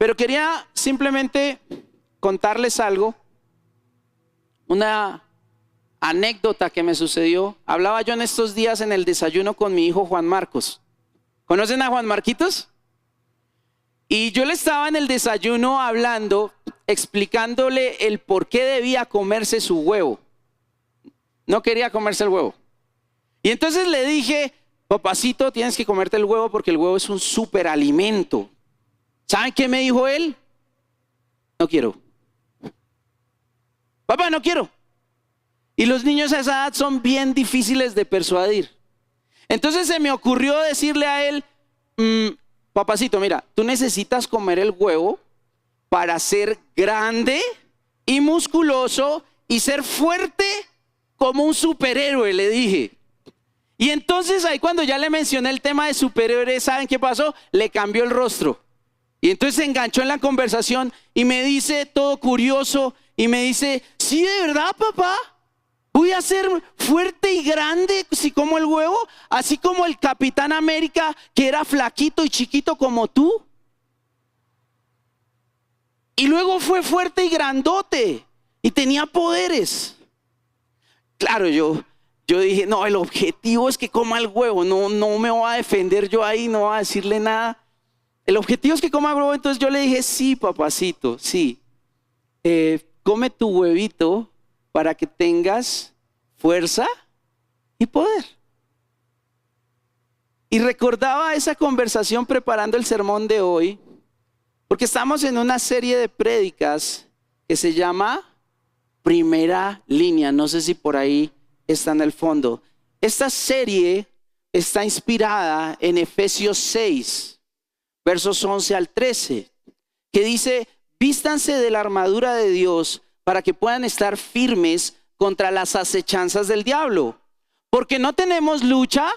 Pero quería simplemente contarles algo, una anécdota que me sucedió. Hablaba yo en estos días en el desayuno con mi hijo Juan Marcos. ¿Conocen a Juan Marquitos? Y yo le estaba en el desayuno hablando, explicándole el por qué debía comerse su huevo. No quería comerse el huevo. Y entonces le dije, papacito, tienes que comerte el huevo porque el huevo es un superalimento. ¿Saben qué me dijo él? No quiero. Papá, no quiero. Y los niños a esa edad son bien difíciles de persuadir. Entonces se me ocurrió decirle a él, papacito, mira, tú necesitas comer el huevo para ser grande y musculoso y ser fuerte como un superhéroe, le dije. Y entonces ahí cuando ya le mencioné el tema de superhéroe, ¿saben qué pasó? Le cambió el rostro. Y entonces se enganchó en la conversación y me dice, todo curioso, y me dice, sí, de verdad, papá, voy a ser fuerte y grande si como el huevo, así como el Capitán América que era flaquito y chiquito como tú. Y luego fue fuerte y grandote y tenía poderes. Claro, yo dije, no, el objetivo es que coma el huevo, no me voy a defender yo ahí, no voy a decirle nada. El objetivo es que coma el huevo. Entonces yo le dije, sí, papacito, sí, come tu huevito para que tengas fuerza y poder. Y recordaba esa conversación preparando el sermón de hoy, porque estamos en una serie de prédicas que se llama Primera Línea. No sé si por ahí está en el fondo. Esta serie está inspirada en Efesios 6, versos 11 al 13, que dice, vístanse de la armadura de Dios para que puedan estar firmes contra las acechanzas del diablo. Porque no tenemos lucha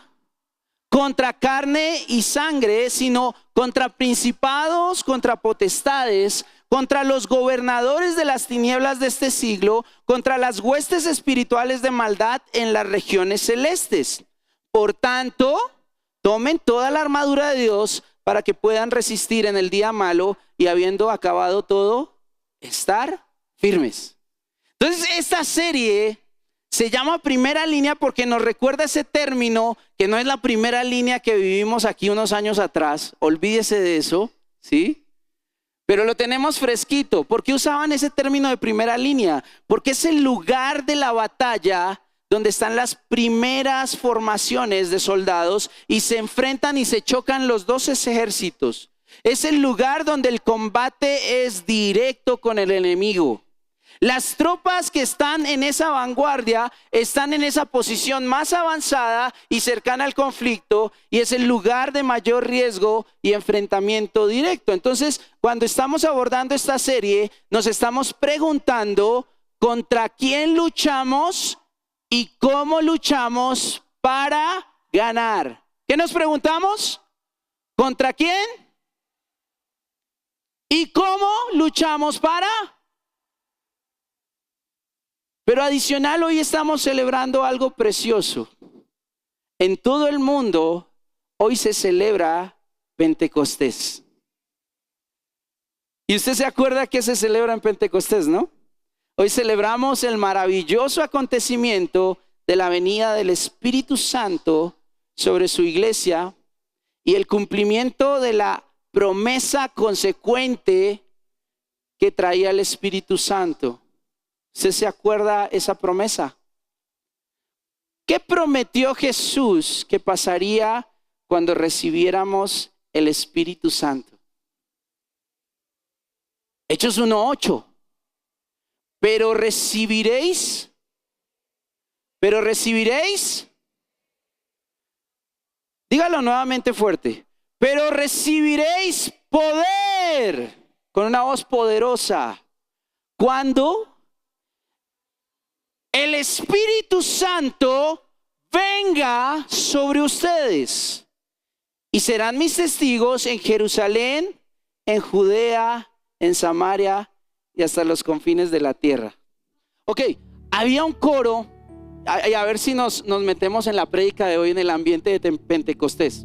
contra carne y sangre, sino contra principados, contra potestades, contra los gobernadores de las tinieblas de este siglo, contra las huestes espirituales de maldad en las regiones celestes. Por tanto, tomen toda la armadura de Dios para que puedan resistir en el día malo y habiendo acabado todo, estar firmes. Entonces esta serie se llama Primera Línea porque nos recuerda ese término que no es la primera línea que vivimos aquí unos años atrás. Olvídese de eso, ¿sí? Pero lo tenemos fresquito. ¿Por qué usaban ese término de primera línea? Porque es el lugar de la batalla donde están las primeras formaciones de soldados y se enfrentan y se chocan los dos ejércitos. Es el lugar donde el combate es directo con el enemigo. Las tropas que están en esa vanguardia están en esa posición más avanzada y cercana al conflicto, y es el lugar de mayor riesgo y enfrentamiento directo. Entonces, cuando estamos abordando esta serie, nos estamos preguntando contra quién luchamos y cómo luchamos para ganar. ¿Qué nos preguntamos? ¿Contra quién? ¿Y cómo luchamos para? Pero adicional, hoy estamos celebrando algo precioso. En todo el mundo, hoy se celebra Pentecostés. Y usted se acuerda que se celebra en Pentecostés, ¿no? Hoy celebramos el maravilloso acontecimiento de la venida del Espíritu Santo sobre su iglesia y el cumplimiento de la promesa consecuente que traía el Espíritu Santo. ¿Usted se acuerda esa promesa? ¿Qué prometió Jesús que pasaría cuando recibiéramos el Espíritu Santo? Hechos 1:8. Pero recibiréis. Dígalo nuevamente fuerte. Pero recibiréis poder, con una voz poderosa, cuando el Espíritu Santo venga sobre ustedes. Y serán mis testigos en Jerusalén, en Judea, en Samaria y hasta los confines de la tierra. Ok, había un coro, a ver si nos metemos en la prédica de hoy en el ambiente de Pentecostés.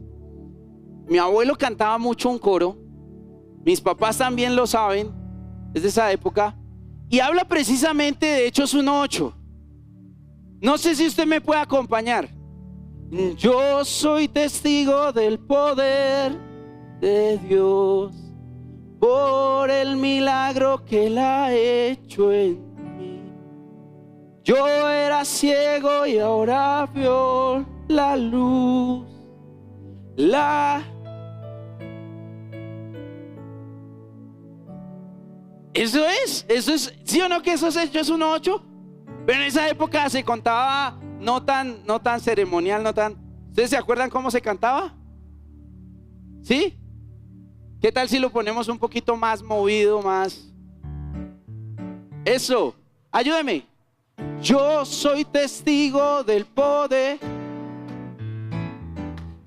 Mi abuelo cantaba mucho un coro Mis papás también lo saben, es de esa época. Y habla precisamente de Hechos 1:8. No sé si usted me puede acompañar. Yo soy testigo del poder de Dios por el milagro que Él ha hecho en mí. Yo era ciego y ahora veo la luz. Eso es, ¿sí o no que eso es Hechos 1:8? Pero en esa época se contaba no tan ceremonial, no tan... ¿Ustedes se acuerdan cómo se cantaba? ¿Sí? ¿Qué tal si lo ponemos un poquito más movido, más? Eso, ayúdeme. Yo soy testigo del poder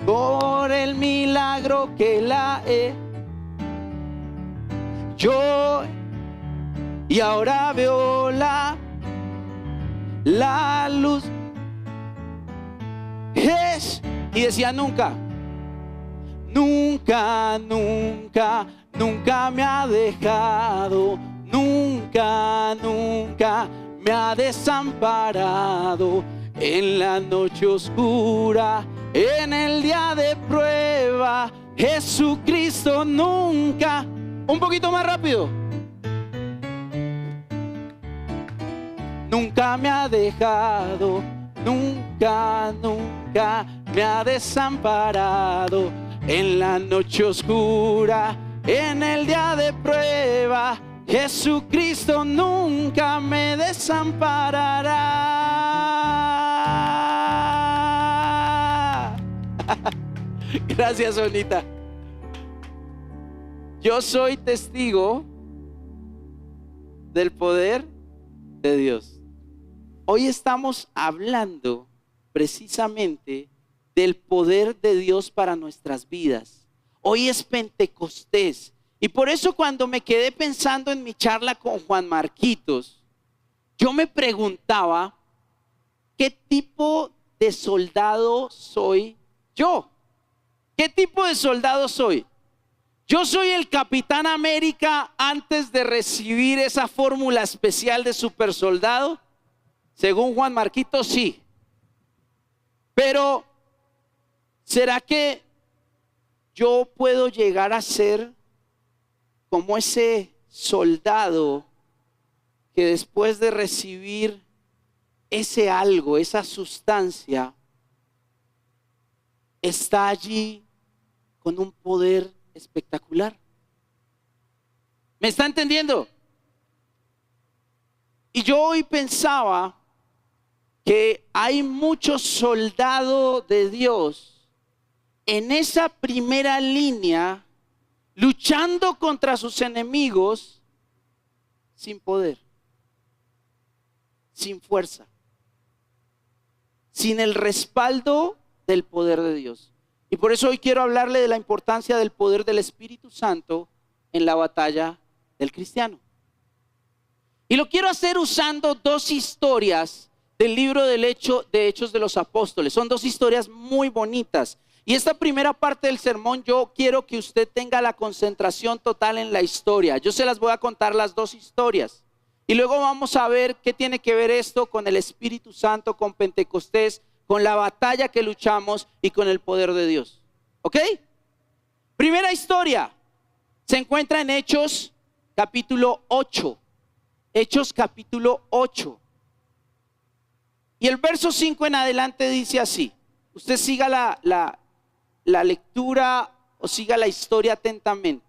por el milagro que la he. Yo y ahora veo la luz. Y decía nunca me ha dejado, nunca me ha desamparado. En la noche oscura, en el día de prueba, Jesucristo nunca. Un poquito más rápido. Nunca me ha dejado, nunca me ha desamparado. En la noche oscura, en el día de prueba, Jesucristo nunca me desamparará. Gracias, Sonita. Yo soy testigo del poder de Dios. Hoy estamos hablando precisamente del poder de Dios para nuestras vidas. Hoy es Pentecostés. Y por eso cuando me quedé pensando en mi charla con Juan Marquitos, yo me preguntaba, ¿qué tipo de soldado soy yo? ¿Qué tipo de soldado soy? Yo soy el Capitán América antes de recibir esa fórmula especial de super soldado. Según Juan Marquitos, sí. Pero, ¿será que yo puedo llegar a ser como ese soldado que después de recibir ese algo, esa sustancia, está allí con un poder espectacular? ¿Me está entendiendo? Y yo hoy pensaba que hay muchos soldados de Dios en esa primera línea luchando contra sus enemigos sin poder, sin fuerza, sin el respaldo del poder de Dios. Y por eso hoy quiero hablarle de la importancia del poder del Espíritu Santo en la batalla del cristiano. Y lo quiero hacer usando dos historias del libro de Hechos de los Apóstoles. Son dos historias muy bonitas. Y esta primera parte del sermón yo quiero que usted tenga la concentración total en la historia. Yo se las voy a contar las dos historias. Y luego vamos a ver qué tiene que ver esto con el Espíritu Santo, con Pentecostés, con la batalla que luchamos y con el poder de Dios. ¿Ok? Primera historia se encuentra en Hechos capítulo 8. Hechos capítulo 8. Y el verso 5 en adelante dice así. Usted siga la lectura o siga la historia atentamente.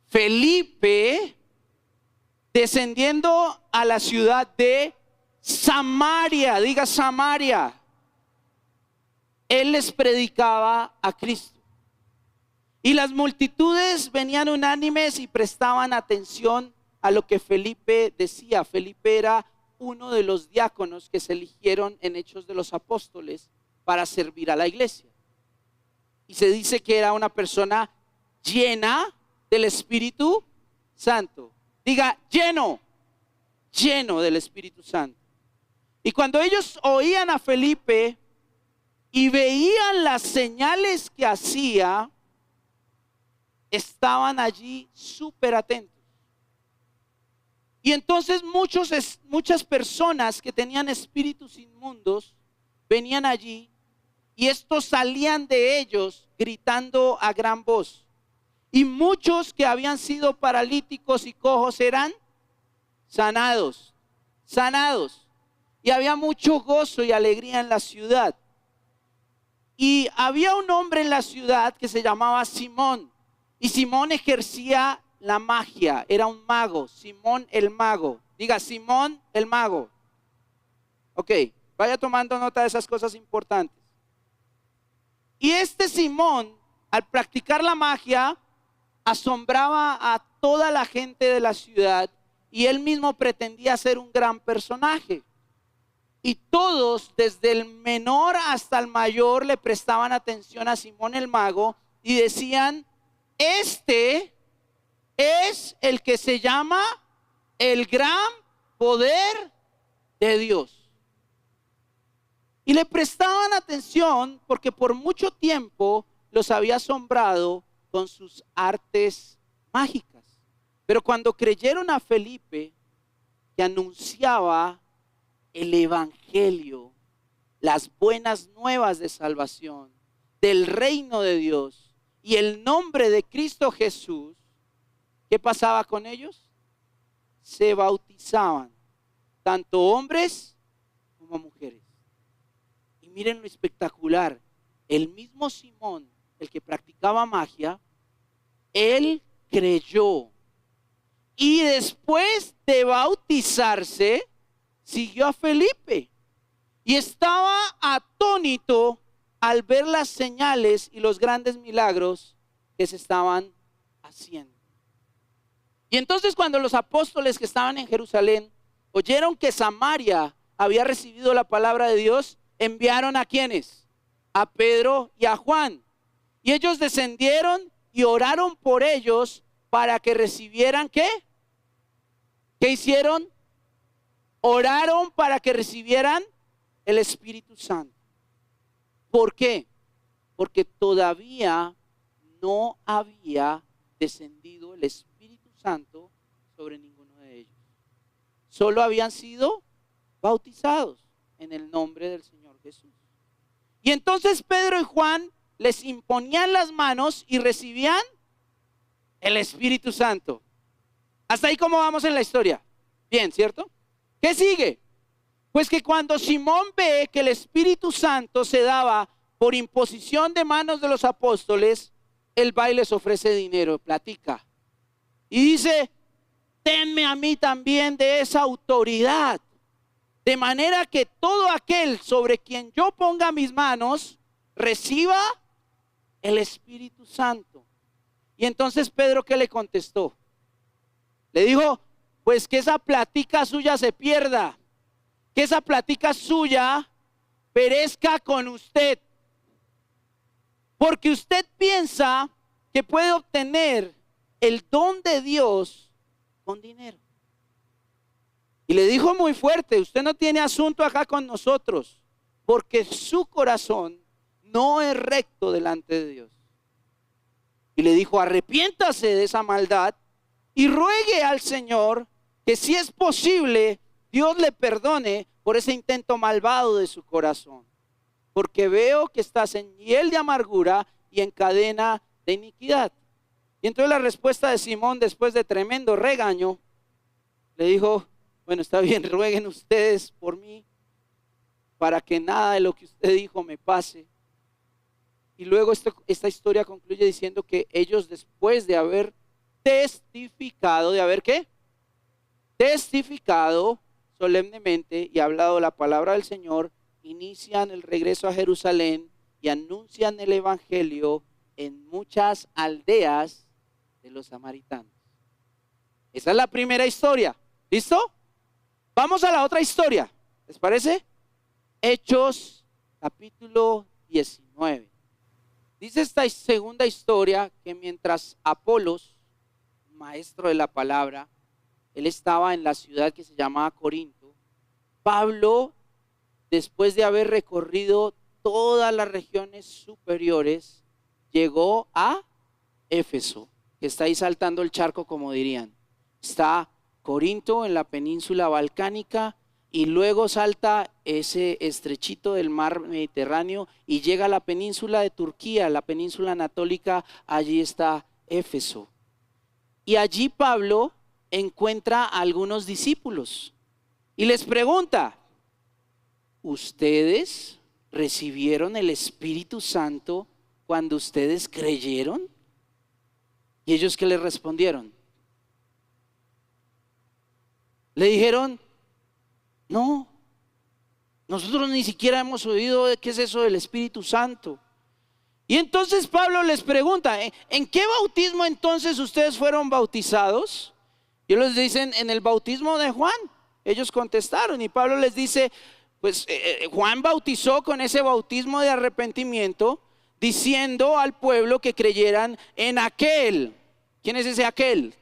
Felipe, descendiendo a la ciudad de Samaria, diga Samaria, él les predicaba a Cristo. Y las multitudes venían unánimes y prestaban atención a lo que Felipe decía. Felipe era uno de los diáconos que se eligieron en Hechos de los Apóstoles para servir a la iglesia. Y se dice que era una persona llena del Espíritu Santo. Diga, lleno del Espíritu Santo. Y cuando ellos oían a Felipe y veían las señales que hacía, estaban allí súper atentos. Y entonces muchas personas que tenían espíritus inmundos venían allí y estos salían de ellos gritando a gran voz. Y muchos que habían sido paralíticos y cojos eran sanados. Y había mucho gozo y alegría en la ciudad. Y había un hombre en la ciudad que se llamaba Simón. Y Simón ejercía la magia, era un mago, Simón el mago. Diga, Simón el mago. Ok, vaya tomando nota de esas cosas importantes. Y este Simón, al practicar la magia, asombraba a toda la gente de la ciudad y él mismo pretendía ser un gran personaje. Y todos, desde el menor hasta el mayor, le prestaban atención a Simón el mago y decían, este es el que se llama el gran poder de Dios. Y le prestaban atención porque por mucho tiempo los había asombrado con sus artes mágicas. Pero cuando creyeron a Felipe, que anunciaba el evangelio, las buenas nuevas de salvación, del reino de Dios y el nombre de Cristo Jesús, ¿qué pasaba con ellos? Se bautizaban, tanto hombres como mujeres. Y miren lo espectacular, el mismo Simón, el que practicaba magia, él creyó. Y después de bautizarse, siguió a Felipe. Y estaba atónito al ver las señales y los grandes milagros que se estaban haciendo. Y entonces cuando los apóstoles que estaban en Jerusalén oyeron que Samaria había recibido la palabra de Dios, enviaron ¿a quiénes? A Pedro y a Juan. Y ellos descendieron y oraron por ellos para que recibieran ¿qué? ¿Qué hicieron? Oraron para que recibieran el Espíritu Santo. ¿Por qué? Porque todavía no había descendido el Espíritu Santo sobre ninguno de ellos. Solo habían sido bautizados en el nombre del Señor Jesús. Y entonces Pedro y Juan les imponían las manos y recibían el Espíritu Santo. Hasta ahí, ¿cómo vamos en la historia? Bien, ¿cierto? ¿Qué sigue? Pues que cuando Simón ve que el Espíritu Santo se daba por imposición de manos de los apóstoles, él va y les ofrece dinero, platica. Y dice, denme a mí también de esa autoridad, de manera que todo aquel sobre quien yo ponga mis manos, reciba el Espíritu Santo. Y entonces Pedro, ¿qué le contestó? Le dijo, pues que esa plática suya se pierda, que esa plática suya perezca con usted, porque usted piensa que puede obtener el don de Dios con dinero. Y le dijo muy fuerte, usted no tiene asunto acá con nosotros, porque su corazón no es recto delante de Dios. Y le dijo, arrepiéntase de esa maldad y ruegue al Señor que si es posible, Dios le perdone por ese intento malvado de su corazón. Porque veo que estás en hiel de amargura y en cadena de iniquidad. Y entonces la respuesta de Simón, después de tremendo regaño, le dijo, bueno, está bien, rueguen ustedes por mí para que nada de lo que usted dijo me pase. Y luego esta historia concluye diciendo que ellos, después de haber testificado, ¿de haber qué? Testificado solemnemente y hablado la palabra del Señor, inician el regreso a Jerusalén y anuncian el evangelio en muchas aldeas de los samaritanos. Esa es la primera historia. ¿Listo? Vamos a la otra historia. ¿Les parece? Hechos capítulo 19. Dice esta segunda historia que mientras Apolos, maestro de la palabra, él estaba en la ciudad que se llamaba Corinto, Pablo, después de haber recorrido todas las regiones superiores, llegó a Éfeso. que está ahí saltando el charco, como dirían. Está Corinto en la península balcánica y luego salta ese estrechito del mar Mediterráneo y llega a la península de Turquía, la península anatólica. Allí está Éfeso. Y allí Pablo encuentra a algunos discípulos y les pregunta: ¿ustedes recibieron el Espíritu Santo cuando ustedes creyeron? ¿Y ellos qué les respondieron? Le dijeron: no, nosotros ni siquiera hemos oído de qué es eso del Espíritu Santo. Y entonces Pablo les pregunta: ¿en qué bautismo entonces ustedes fueron bautizados? Y ellos les dicen: en el bautismo de Juan. Ellos contestaron y Pablo les dice: pues Juan bautizó con ese bautismo de arrepentimiento, diciendo al pueblo que creyeran en aquel. ¿Quién es ese aquel?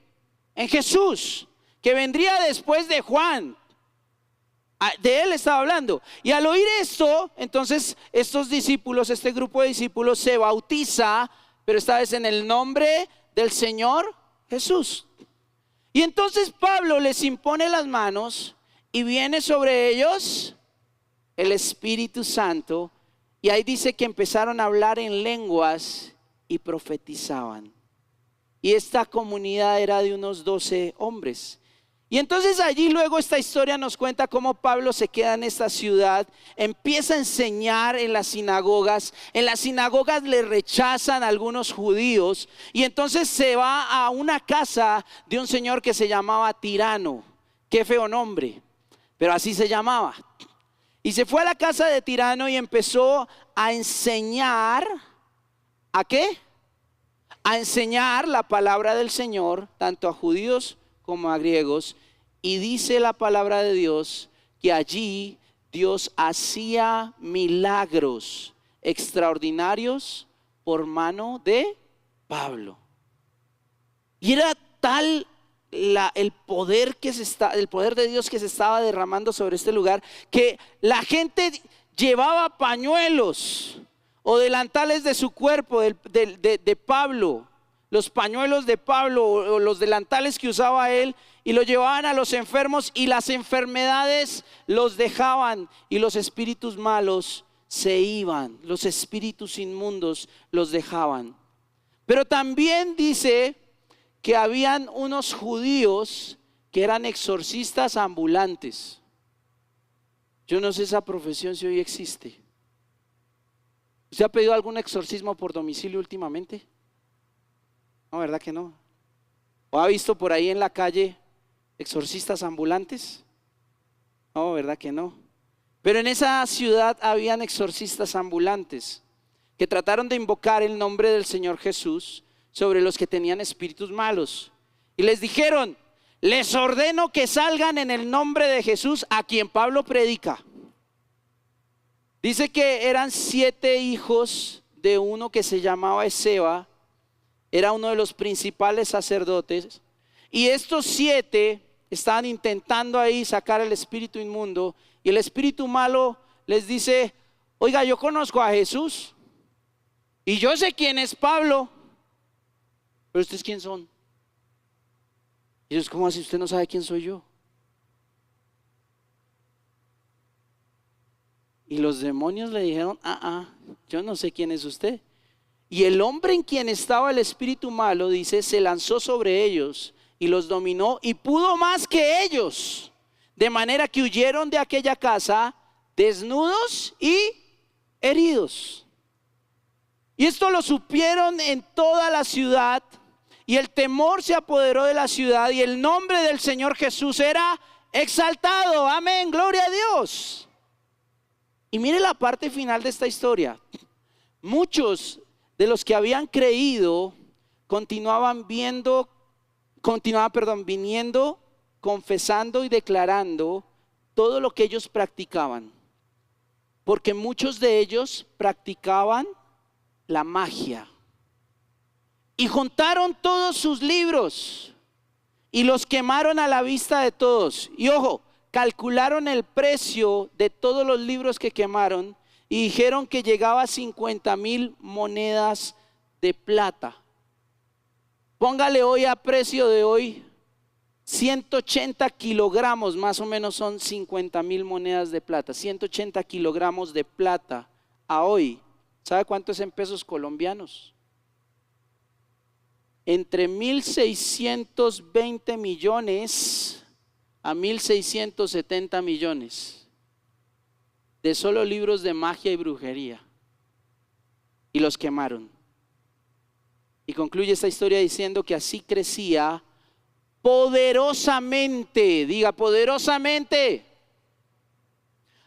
En Jesús, que vendría después de Juan. De él estaba hablando. Y al oír esto, entonces estos discípulos, este grupo de discípulos se bautiza, pero esta vez en el nombre del Señor Jesús. Y entonces Pablo les impone las manos y viene sobre ellos el Espíritu Santo. Y ahí dice que empezaron a hablar en lenguas y profetizaban. Y esta comunidad era de unos 12 hombres. Y entonces allí luego esta historia nos cuenta cómo Pablo se queda en esta ciudad, empieza a enseñar en las sinagogas. En las sinagogas le rechazan a algunos judíos y entonces se va a una casa de un señor que se llamaba Tirano. Qué feo nombre, pero así se llamaba. Y se fue a la casa de Tirano y empezó a enseñar. ¿A qué? A enseñar la palabra del Señor, tanto a judíos como a griegos. Y dice la palabra de Dios que allí Dios hacía milagros extraordinarios por mano de Pablo. Y era tal el poder de Dios que se estaba derramando sobre este lugar, que la gente llevaba pañuelos o delantales de su cuerpo, de Pablo, los pañuelos de Pablo o los delantales que usaba él, y lo llevaban a los enfermos y las enfermedades los dejaban y los espíritus malos se iban, los espíritus inmundos los dejaban. Pero también dice que habían unos judíos que eran exorcistas ambulantes. Yo no sé esa profesión si hoy existe. ¿Usted ha pedido algún exorcismo por domicilio últimamente? No, ¿verdad que no? ¿O ha visto por ahí en la calle exorcistas ambulantes? No, ¿verdad que no? Pero en esa ciudad habían exorcistas ambulantes que trataron de invocar el nombre del Señor Jesús sobre los que tenían espíritus malos. Y les dijeron: les ordeno que salgan en el nombre de Jesús, a quien Pablo predica. Dice que eran 7 hijos de uno que se llamaba Esceva. Era uno de los principales sacerdotes. Y estos 7 estaban intentando ahí sacar el espíritu inmundo. Y el espíritu malo les dice: oiga, yo conozco a Jesús y yo sé quién es Pablo, pero ¿ustedes quién son? Y ellos: ¿cómo así usted no sabe quién soy yo? Y los demonios le dijeron: yo no sé quién es usted. Y el hombre en quien estaba el espíritu malo, dice, se lanzó sobre ellos y los dominó y pudo más que ellos, de manera que huyeron de aquella casa desnudos y heridos. Y esto lo supieron en toda la ciudad, y el temor se apoderó de la ciudad, y el nombre del Señor Jesús era exaltado. Amén, gloria a Dios. Y mire la parte final de esta historia. Muchos de los que habían creído continuaban viniendo, confesando y declarando todo lo que ellos practicaban, porque muchos de ellos practicaban la magia. Y juntaron todos sus libros y los quemaron a la vista de todos. Y ojo, calcularon el precio de todos los libros que quemaron y dijeron que llegaba a 50,000 monedas de plata. Póngale hoy a precio de hoy 180 kilogramos, más o menos son 50,000 monedas de plata. 180 kilogramos de plata a hoy. ¿Sabe cuánto es en pesos colombianos? Entre 1.620 millones a 1.670 millones de solo libros de magia y brujería. Y los quemaron. Y concluye esta historia diciendo que así crecía poderosamente, diga poderosamente.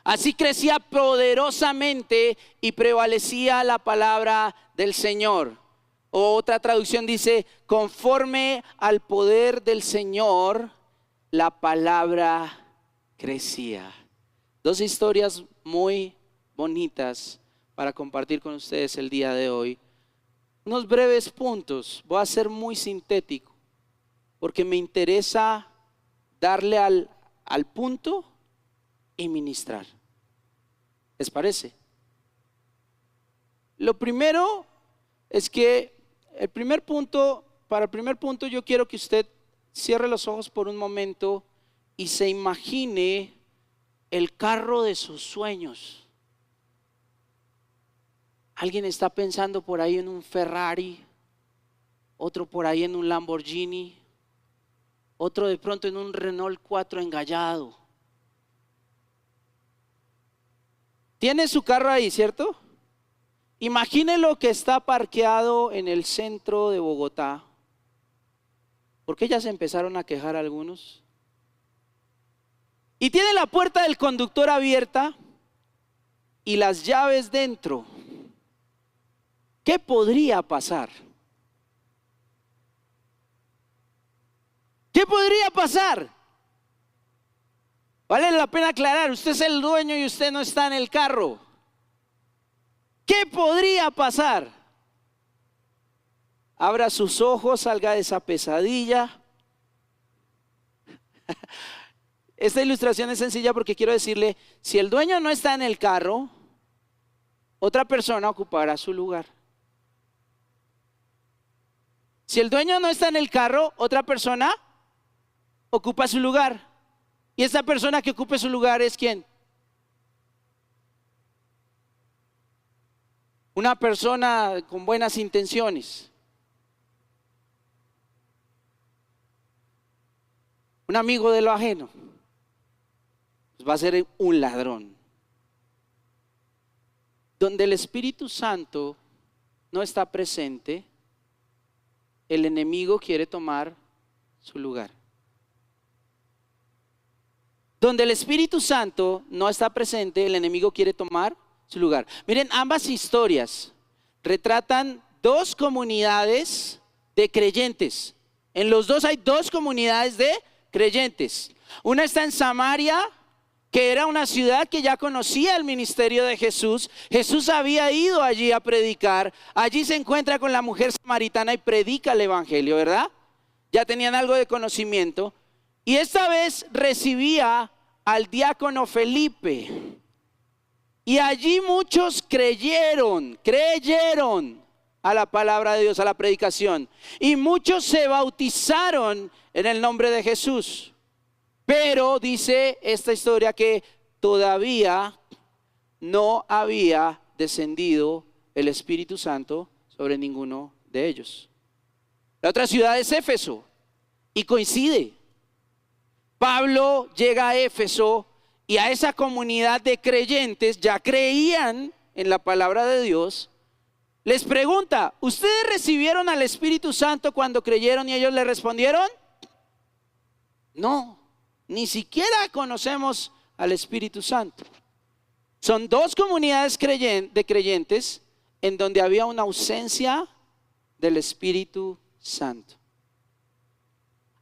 Así crecía poderosamente y prevalecía la palabra del Señor. Otra traducción dice, conforme al poder del Señor, la palabra crecía. Dos historias muy bonitas para compartir con ustedes el día de hoy. Unos breves puntos, voy a ser muy sintético, porque me interesa darle al punto y ministrar. ¿Les parece? Lo primero es que para el primer punto yo quiero que usted cierre los ojos por un momento y se imagine el carro de sus sueños. Alguien está pensando por ahí en un Ferrari, otro por ahí en un Lamborghini, otro de pronto en un Renault 4 engallado. Tiene su carro ahí, ¿cierto? Imagine lo que está parqueado en el centro de Bogotá. ¿Por qué ya se empezaron a quejar algunos? Y tiene la puerta del conductor abierta y las llaves dentro. ¿Qué podría pasar? ¿Qué podría pasar? Vale la pena aclarar, usted es el dueño y usted no está en el carro. ¿Qué podría pasar? Abra sus ojos, salga de esa pesadilla. Esta ilustración es sencilla porque quiero decirle, si el dueño no está en el carro, otra persona ocupará su lugar. Si el dueño no está en el carro, otra persona ocupa su lugar. Y esa persona que ocupe su lugar es ¿quién? Una persona con buenas intenciones. Un amigo de lo ajeno. Pues va a ser un ladrón. Donde el Espíritu Santo no está presente, el enemigo quiere tomar su lugar. Donde el Espíritu Santo no está presente, el enemigo quiere tomar su lugar. Miren, ambas historias retratan dos comunidades de creyentes. En los dos hay dos comunidades de creyentes. Una está en Samaria, que era una ciudad que ya conocía el ministerio de Jesús. Jesús había ido allí a predicar. Allí se encuentra con la mujer samaritana y predica el evangelio, ¿verdad? Ya tenían algo de conocimiento. Y esta vez recibía al diácono Felipe. Y allí muchos creyeron a la palabra de Dios, a la predicación. Y muchos se bautizaron en el nombre de Jesús. Pero dice esta historia que todavía no había descendido el Espíritu Santo sobre ninguno de ellos. La otra ciudad es Éfeso y coincide. Pablo llega a Éfeso y a esa comunidad de creyentes, ya creían en la palabra de Dios. Les pregunta, ¿ustedes recibieron al Espíritu Santo cuando creyeron? Y ellos le respondieron, no. Ni siquiera conocemos al Espíritu Santo. Son dos comunidades de creyentes en donde había una ausencia del Espíritu Santo.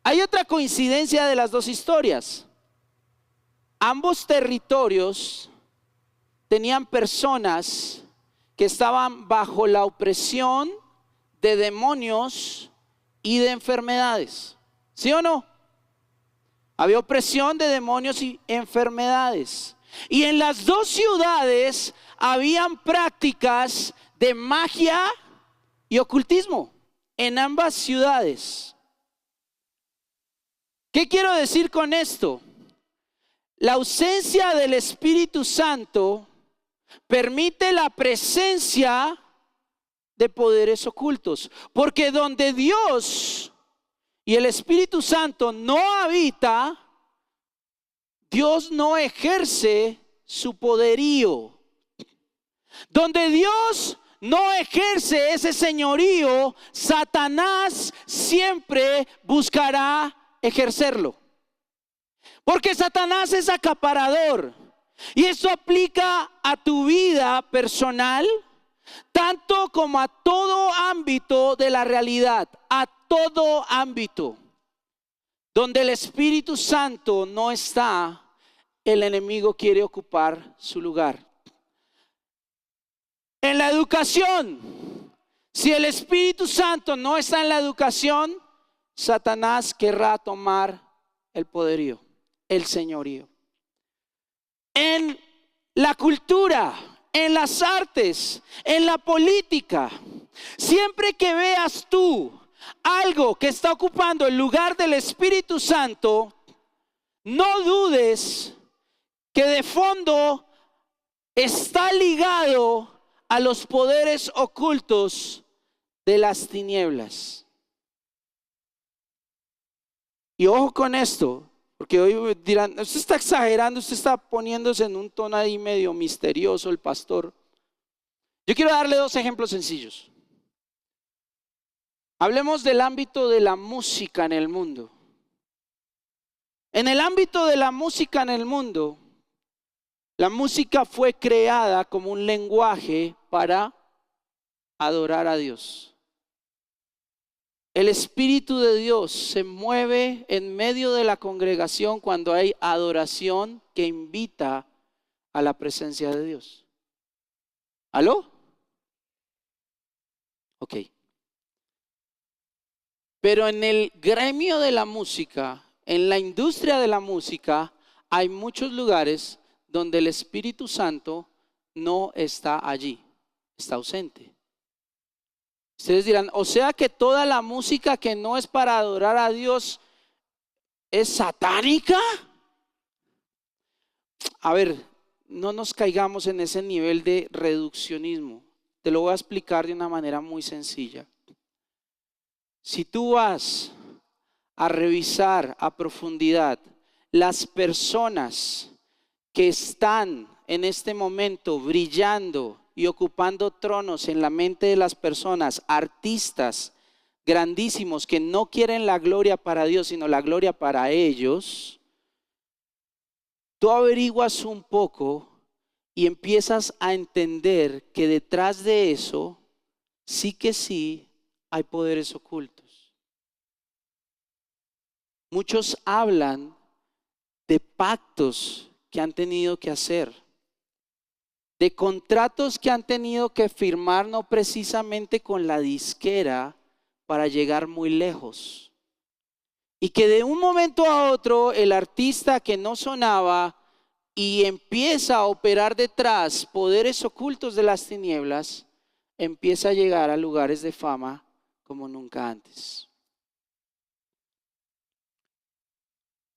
Hay otra coincidencia de las dos historias. Ambos territorios tenían personas que estaban bajo la opresión de demonios y de enfermedades. ¿Sí o no? Había opresión de demonios y enfermedades. Y en las dos ciudades habían prácticas de magia y ocultismo. en ambas ciudades. ¿Qué quiero decir con esto? La ausencia del Espíritu Santo permite la presencia de poderes ocultos, porque donde Dios y el Espíritu Santo no habita, Dios no ejerce su poderío. Donde Dios no ejerce ese señorío, Satanás siempre buscará ejercerlo. Porque Satanás es acaparador. Y eso aplica a tu vida personal, tanto como a todo ámbito de la realidad, a todo ámbito. Donde el Espíritu Santo no está, el enemigo quiere ocupar su lugar. En la educación, si el Espíritu Santo no está en la educación, Satanás querrá tomar el poderío, el señorío. En la cultura, en las artes, en la política, siempre que veas tú algo que está ocupando el lugar del Espíritu Santo, no dudes que de fondo está ligado a los poderes ocultos de las tinieblas. Y ojo con esto, porque hoy dirán, usted está exagerando, usted está poniéndose en un tono ahí medio misterioso el pastor. Yo quiero darle dos ejemplos sencillos. Hablemos del ámbito de la música en el mundo. En el ámbito de la música en el mundo, la música fue creada como un lenguaje para adorar a Dios. El Espíritu de Dios se mueve en medio de la congregación cuando hay adoración que invita a la presencia de Dios. ¿Aló? Ok. Pero en el gremio de la música, en la industria de la música, hay muchos lugares donde el Espíritu Santo no está allí, está ausente. Ustedes dirán, o sea que toda la música que no es para adorar a Dios es satánica. A ver, no nos caigamos en ese nivel de reduccionismo. Te lo voy a explicar de una manera muy sencilla. Si tú vas a revisar a profundidad las personas que están en este momento brillando y ocupando tronos en la mente de las personas, artistas grandísimos que no quieren la gloria para Dios, sino la gloria para ellos, tú averiguas un poco y empiezas a entender que detrás de eso, sí que sí, hay poderes ocultos. Muchos hablan de pactos que han tenido que hacer, de contratos que han tenido que firmar no precisamente con la disquera para llegar muy lejos. Y que de un momento a otro el artista que no sonaba y empieza a operar detrás poderes ocultos de las tinieblas, empieza a llegar a lugares de fama como nunca antes.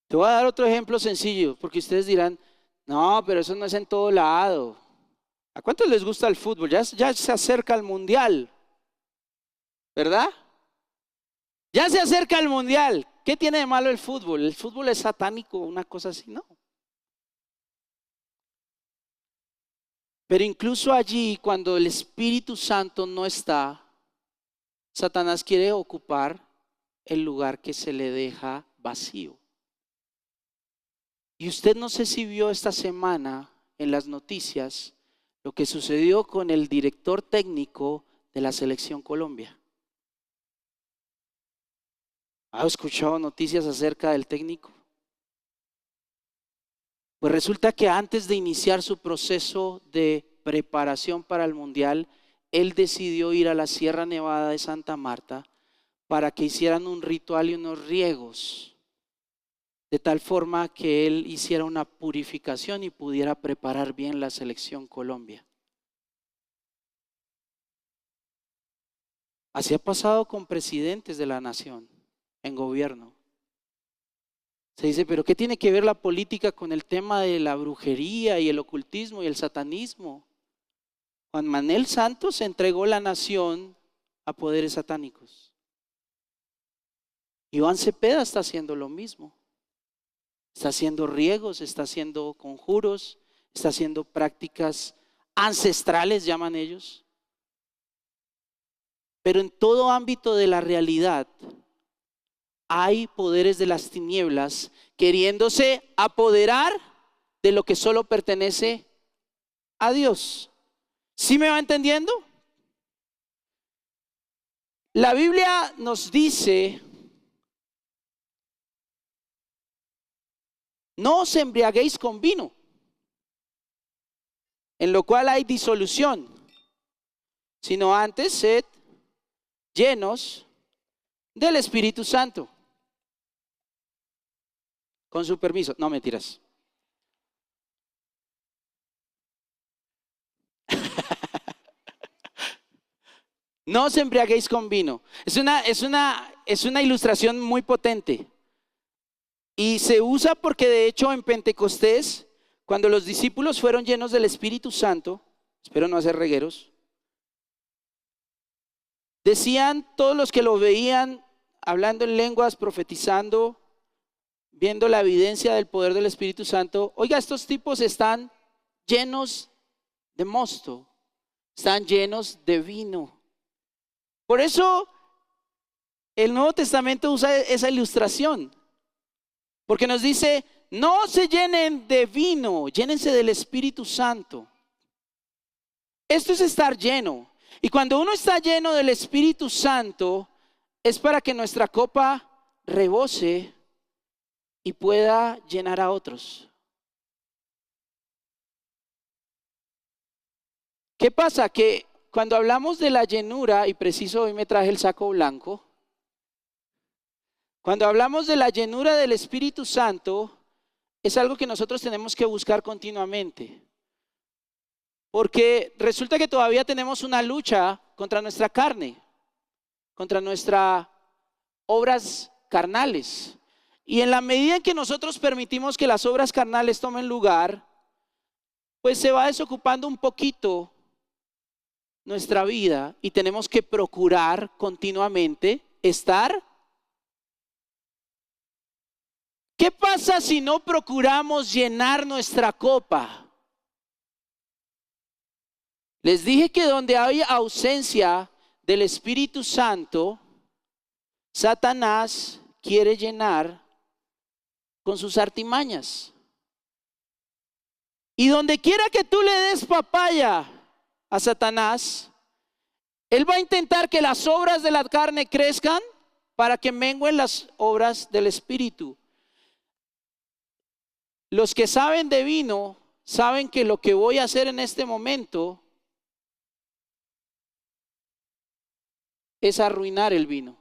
Te voy a dar otro ejemplo sencillo, porque ustedes dirán, no, pero eso no es en todo lado. ¿A cuántos les gusta el fútbol? Ya se acerca el mundial, ¿verdad? Ya se acerca el mundial. ¿Qué tiene de malo el fútbol? ¿El fútbol es satánico o una cosa así? No. Pero incluso allí, cuando el Espíritu Santo no está, Satanás quiere ocupar el lugar que se le deja vacío. Y usted no sé si vio esta semana en las noticias lo que sucedió con el director técnico de la Selección Colombia. ¿Ha escuchado noticias acerca del técnico? Pues resulta que antes de iniciar su proceso de preparación para el mundial, él decidió ir a la Sierra Nevada de Santa Marta para que hicieran un ritual y unos riegos, de tal forma que él hiciera una purificación y pudiera preparar bien la Selección Colombia. Así ha pasado con presidentes de la nación, en gobierno. Se dice, pero ¿qué tiene que ver la política con el tema de la brujería y el ocultismo y el satanismo? Juan Manuel Santos entregó la nación a poderes satánicos. Iván Cepeda está haciendo lo mismo. Está haciendo riegos, está haciendo conjuros, está haciendo prácticas ancestrales, llaman ellos. Pero en todo ámbito de la realidad hay poderes de las tinieblas queriéndose apoderar de lo que solo pertenece a Dios. ¿Sí me va entendiendo? La Biblia nos dice: no os embriaguéis con vino, en lo cual hay disolución, sino antes sed llenos del Espíritu Santo. Con su permiso. No, mentiras. No os embriaguéis con vino. Es una ilustración muy potente. Y se usa porque de hecho en Pentecostés, cuando los discípulos fueron llenos del Espíritu Santo, espero no hacer regueros, decían todos los que lo veían hablando en lenguas, profetizando, viendo la evidencia del poder del Espíritu Santo: oiga, estos tipos están llenos de mosto, están llenos de vino. Por eso el Nuevo Testamento usa esa ilustración, porque nos dice: no se llenen de vino, llénense del Espíritu Santo. Esto es estar lleno. Y cuando uno está lleno del Espíritu Santo, es para que nuestra copa rebose y pueda llenar a otros. ¿Qué pasa? Que cuando hablamos de la llenura, y preciso hoy me traje el saco blanco, cuando hablamos de la llenura del Espíritu Santo, es algo que nosotros tenemos que buscar continuamente. Porque resulta que todavía tenemos una lucha contra nuestra carne, contra nuestras obras carnales. Y en la medida en que nosotros permitimos que las obras carnales tomen lugar, pues se va desocupando un poquito nuestra vida y tenemos que procurar continuamente estar. ¿Qué pasa si no procuramos llenar nuestra copa? Les dije que donde hay ausencia del Espíritu Santo, Satanás quiere llenar con sus artimañas. Y donde quiera que tú le des papaya a Satanás, él va a intentar que las obras de la carne crezcan para que mengüen las obras del Espíritu. Los que saben de vino saben que lo que voy a hacer en este momento es arruinar el vino.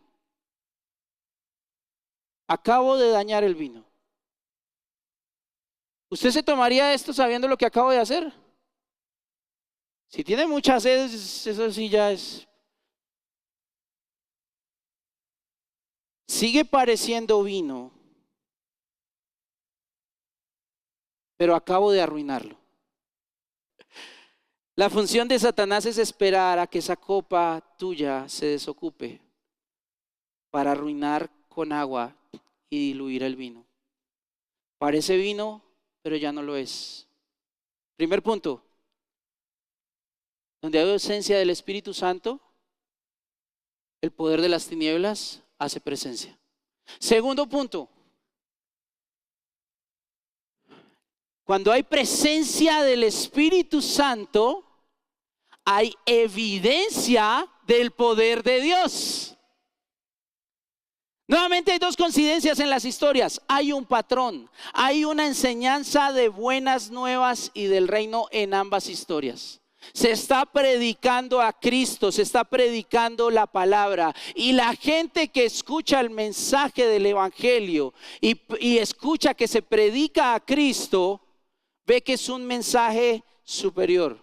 Acabo de dañar el vino. ¿Usted se tomaría esto sabiendo lo que acabo de hacer? Si tiene mucha sed, eso sí ya es. Sigue pareciendo vino, pero acabo de arruinarlo. La función de Satanás es esperar a que esa copa tuya se desocupe para arruinar con agua y diluir el vino. Parece vino, pero ya no lo es. Primer punto: donde hay ausencia del Espíritu Santo, el poder de las tinieblas hace presencia. Segundo punto: cuando hay presencia del Espíritu Santo, hay evidencia del poder de Dios. Nuevamente hay dos coincidencias en las historias. Hay un patrón, hay una enseñanza de buenas nuevas y del reino en ambas historias. Se está predicando a Cristo, se está predicando la palabra, y la gente que escucha el mensaje del evangelio y escucha que se predica a Cristo, ve que es un mensaje superior.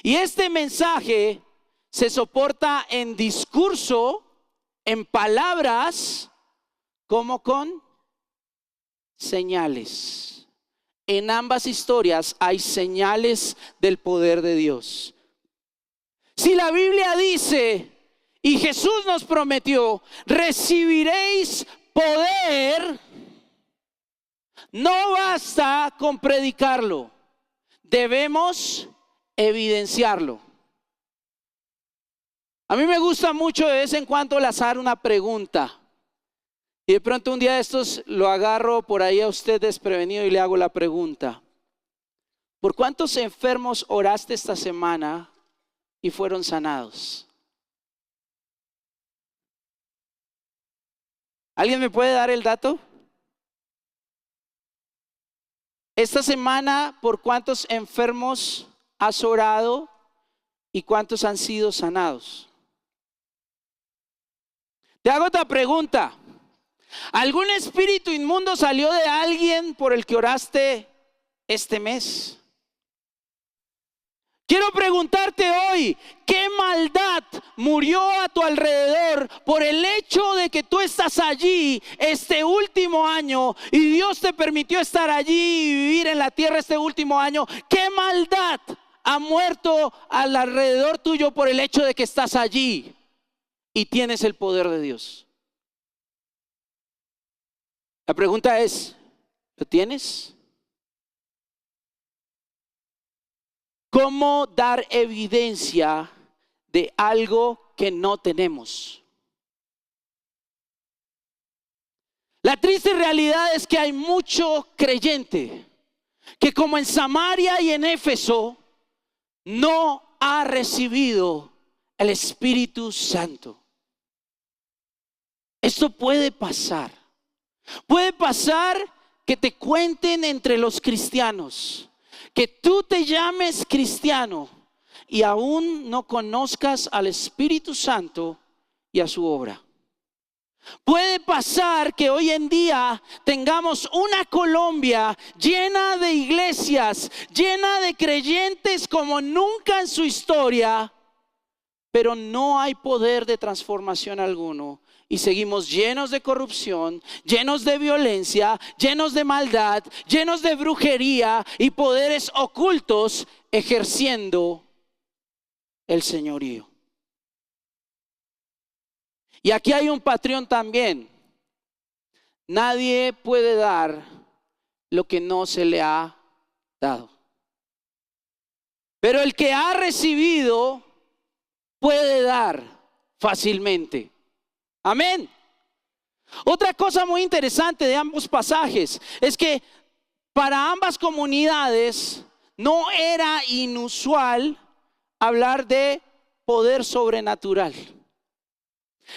Y este mensaje se soporta en discurso, en palabras, como con señales. En ambas historias hay señales del poder de Dios. Si la Biblia dice, y Jesús nos prometió, recibiréis poder, no basta con predicarlo, debemos evidenciarlo. A mí me gusta mucho de vez en cuando lanzar una pregunta. Y de pronto un día de estos lo agarro por ahí a usted desprevenido y le hago la pregunta. ¿Por cuántos enfermos oraste esta semana y fueron sanados? ¿Alguien me puede dar el dato? Esta semana, ¿por cuántos enfermos has orado y cuántos han sido sanados? Te hago otra pregunta. ¿Algún espíritu inmundo salió de alguien por el que oraste este mes? Quiero preguntarte hoy, ¿qué maldad murió a tu alrededor por el hecho de que tú estás allí este último año y Dios te permitió estar allí y vivir en la tierra este último año? ¿Qué maldad ha muerto al alrededor tuyo por el hecho de que estás allí y tienes el poder de Dios? La pregunta es, ¿lo tienes? ¿Cómo dar evidencia de algo que no tenemos? La triste realidad es que hay mucho creyente que, como en Samaria y en Éfeso, no ha recibido el Espíritu Santo. Esto puede pasar. Puede pasar que te cuenten entre los cristianos, que tú te llames cristiano y aún no conozcas al Espíritu Santo y a su obra. Puede pasar que hoy en día tengamos una Colombia llena de iglesias, llena de creyentes como nunca en su historia, pero no hay poder de transformación alguno. Y seguimos llenos de corrupción, llenos de violencia, llenos de maldad, llenos de brujería y poderes ocultos ejerciendo el señorío. Y aquí hay un patrón también. Nadie puede dar lo que no se le ha dado. Pero el que ha recibido puede dar fácilmente. Amén. Otra cosa muy interesante de ambos pasajes es que para ambas comunidades no era inusual hablar de poder sobrenatural.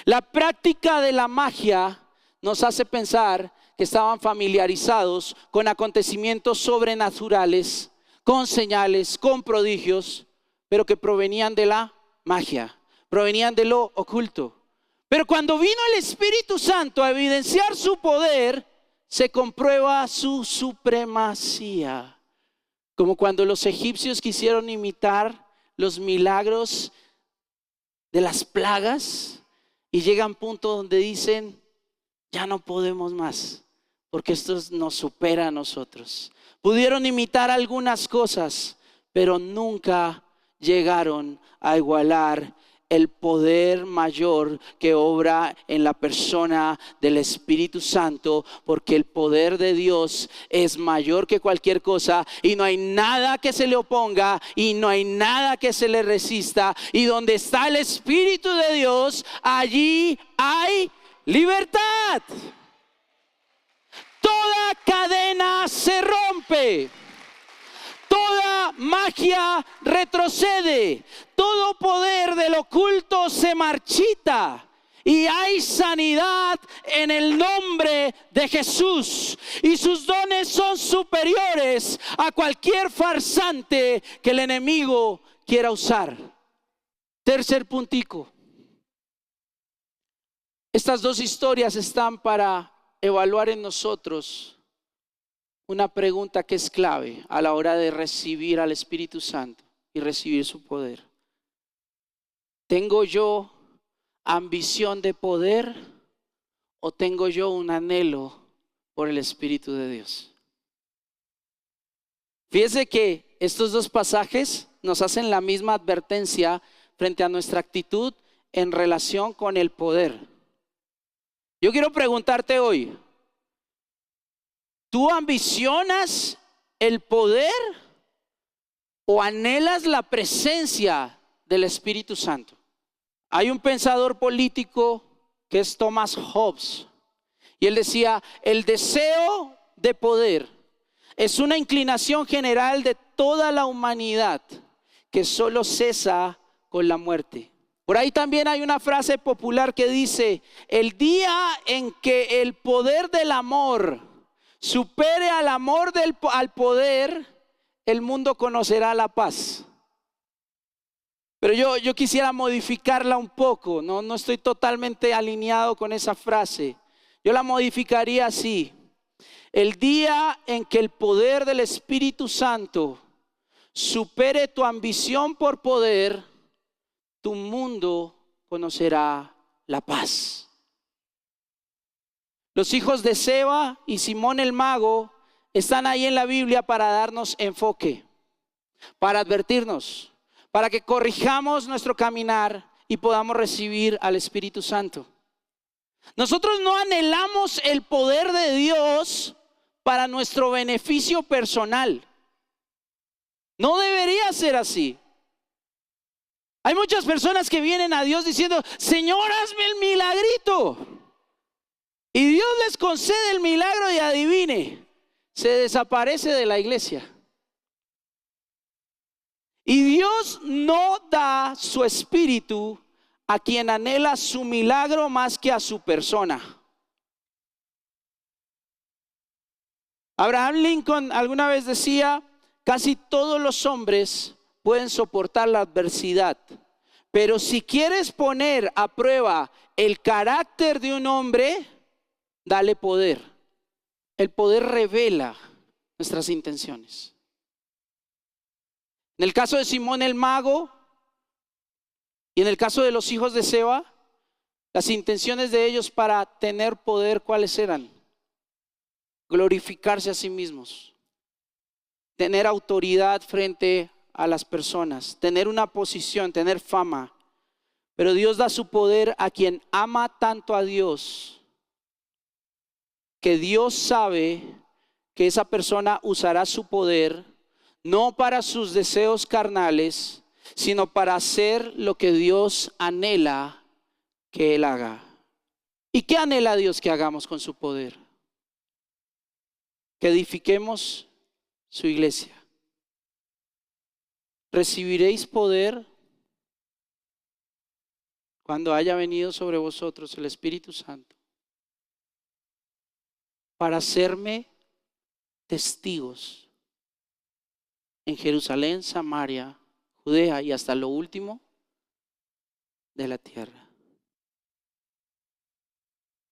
La práctica de la magia nos hace pensar que estaban familiarizados con acontecimientos sobrenaturales, con señales, con prodigios, pero que provenían de la magia, provenían de lo oculto. Pero cuando vino el Espíritu Santo a evidenciar su poder, se comprueba su supremacía. Como cuando los egipcios quisieron imitar los milagros de las plagas y llega un punto donde dicen, ya no podemos más, porque esto nos supera a nosotros. Pudieron imitar algunas cosas, pero nunca llegaron a igualar el poder mayor que obra en la persona del Espíritu Santo, porque el poder de Dios es mayor que cualquier cosa y no hay nada que se le oponga y no hay nada que se le resista. Y donde está el Espíritu de Dios, allí hay libertad. Toda cadena se rompe. Toda magia retrocede, todo poder del oculto se marchita y hay sanidad en el nombre de Jesús. Y sus dones son superiores a cualquier farsante que el enemigo quiera usar. Tercer puntico. Estas dos historias están para evaluar en nosotros una pregunta que es clave a la hora de recibir al Espíritu Santo y recibir su poder. ¿Tengo yo ambición de poder o tengo yo un anhelo por el Espíritu de Dios? Fíjese que estos dos pasajes nos hacen la misma advertencia frente a nuestra actitud en relación con el poder. Yo quiero preguntarte hoy, ¿tú ambicionas el poder o anhelas la presencia del Espíritu Santo? Hay un pensador político que es Thomas Hobbes, y él decía: el deseo de poder es una inclinación general de toda la humanidad que solo cesa con la muerte. Por ahí también hay una frase popular que dice: el día en que el poder del amor supere al amor al poder, el mundo conocerá la paz. Pero yo quisiera modificarla un poco, no estoy totalmente alineado con esa frase. Yo la modificaría así: el día en que el poder del Espíritu Santo supere tu ambición por poder, tu mundo conocerá la paz. Los hijos de Seba y Simón el mago están ahí en la Biblia para darnos enfoque, para advertirnos, para que corrijamos nuestro caminar y podamos recibir al Espíritu Santo. Nosotros no anhelamos el poder de Dios para nuestro beneficio personal. No debería ser así. Hay muchas personas que vienen a Dios diciendo: Señor, hazme el milagrito. Y Dios les concede el milagro y adivine, se desaparece de la iglesia. Y Dios no da su espíritu a quien anhela su milagro más que a su persona. Abraham Lincoln alguna vez decía: casi todos los hombres pueden soportar la adversidad, pero si quieres poner a prueba el carácter de un hombre, dale poder. El poder revela nuestras intenciones. En el caso de Simón el mago y en el caso de los hijos de Seba, las intenciones de ellos para tener poder, ¿cuáles eran? Glorificarse a sí mismos, tener autoridad frente a las personas, tener una posición, tener fama. Pero Dios da su poder a quien ama tanto a Dios, que Dios sabe que esa persona usará su poder no para sus deseos carnales, sino para hacer lo que Dios anhela que Él haga. ¿Y qué anhela Dios que hagamos con su poder? Que edifiquemos su iglesia. Recibiréis poder cuando haya venido sobre vosotros el Espíritu Santo, para hacerme testigos en Jerusalén, Samaria, Judea y hasta lo último de la tierra.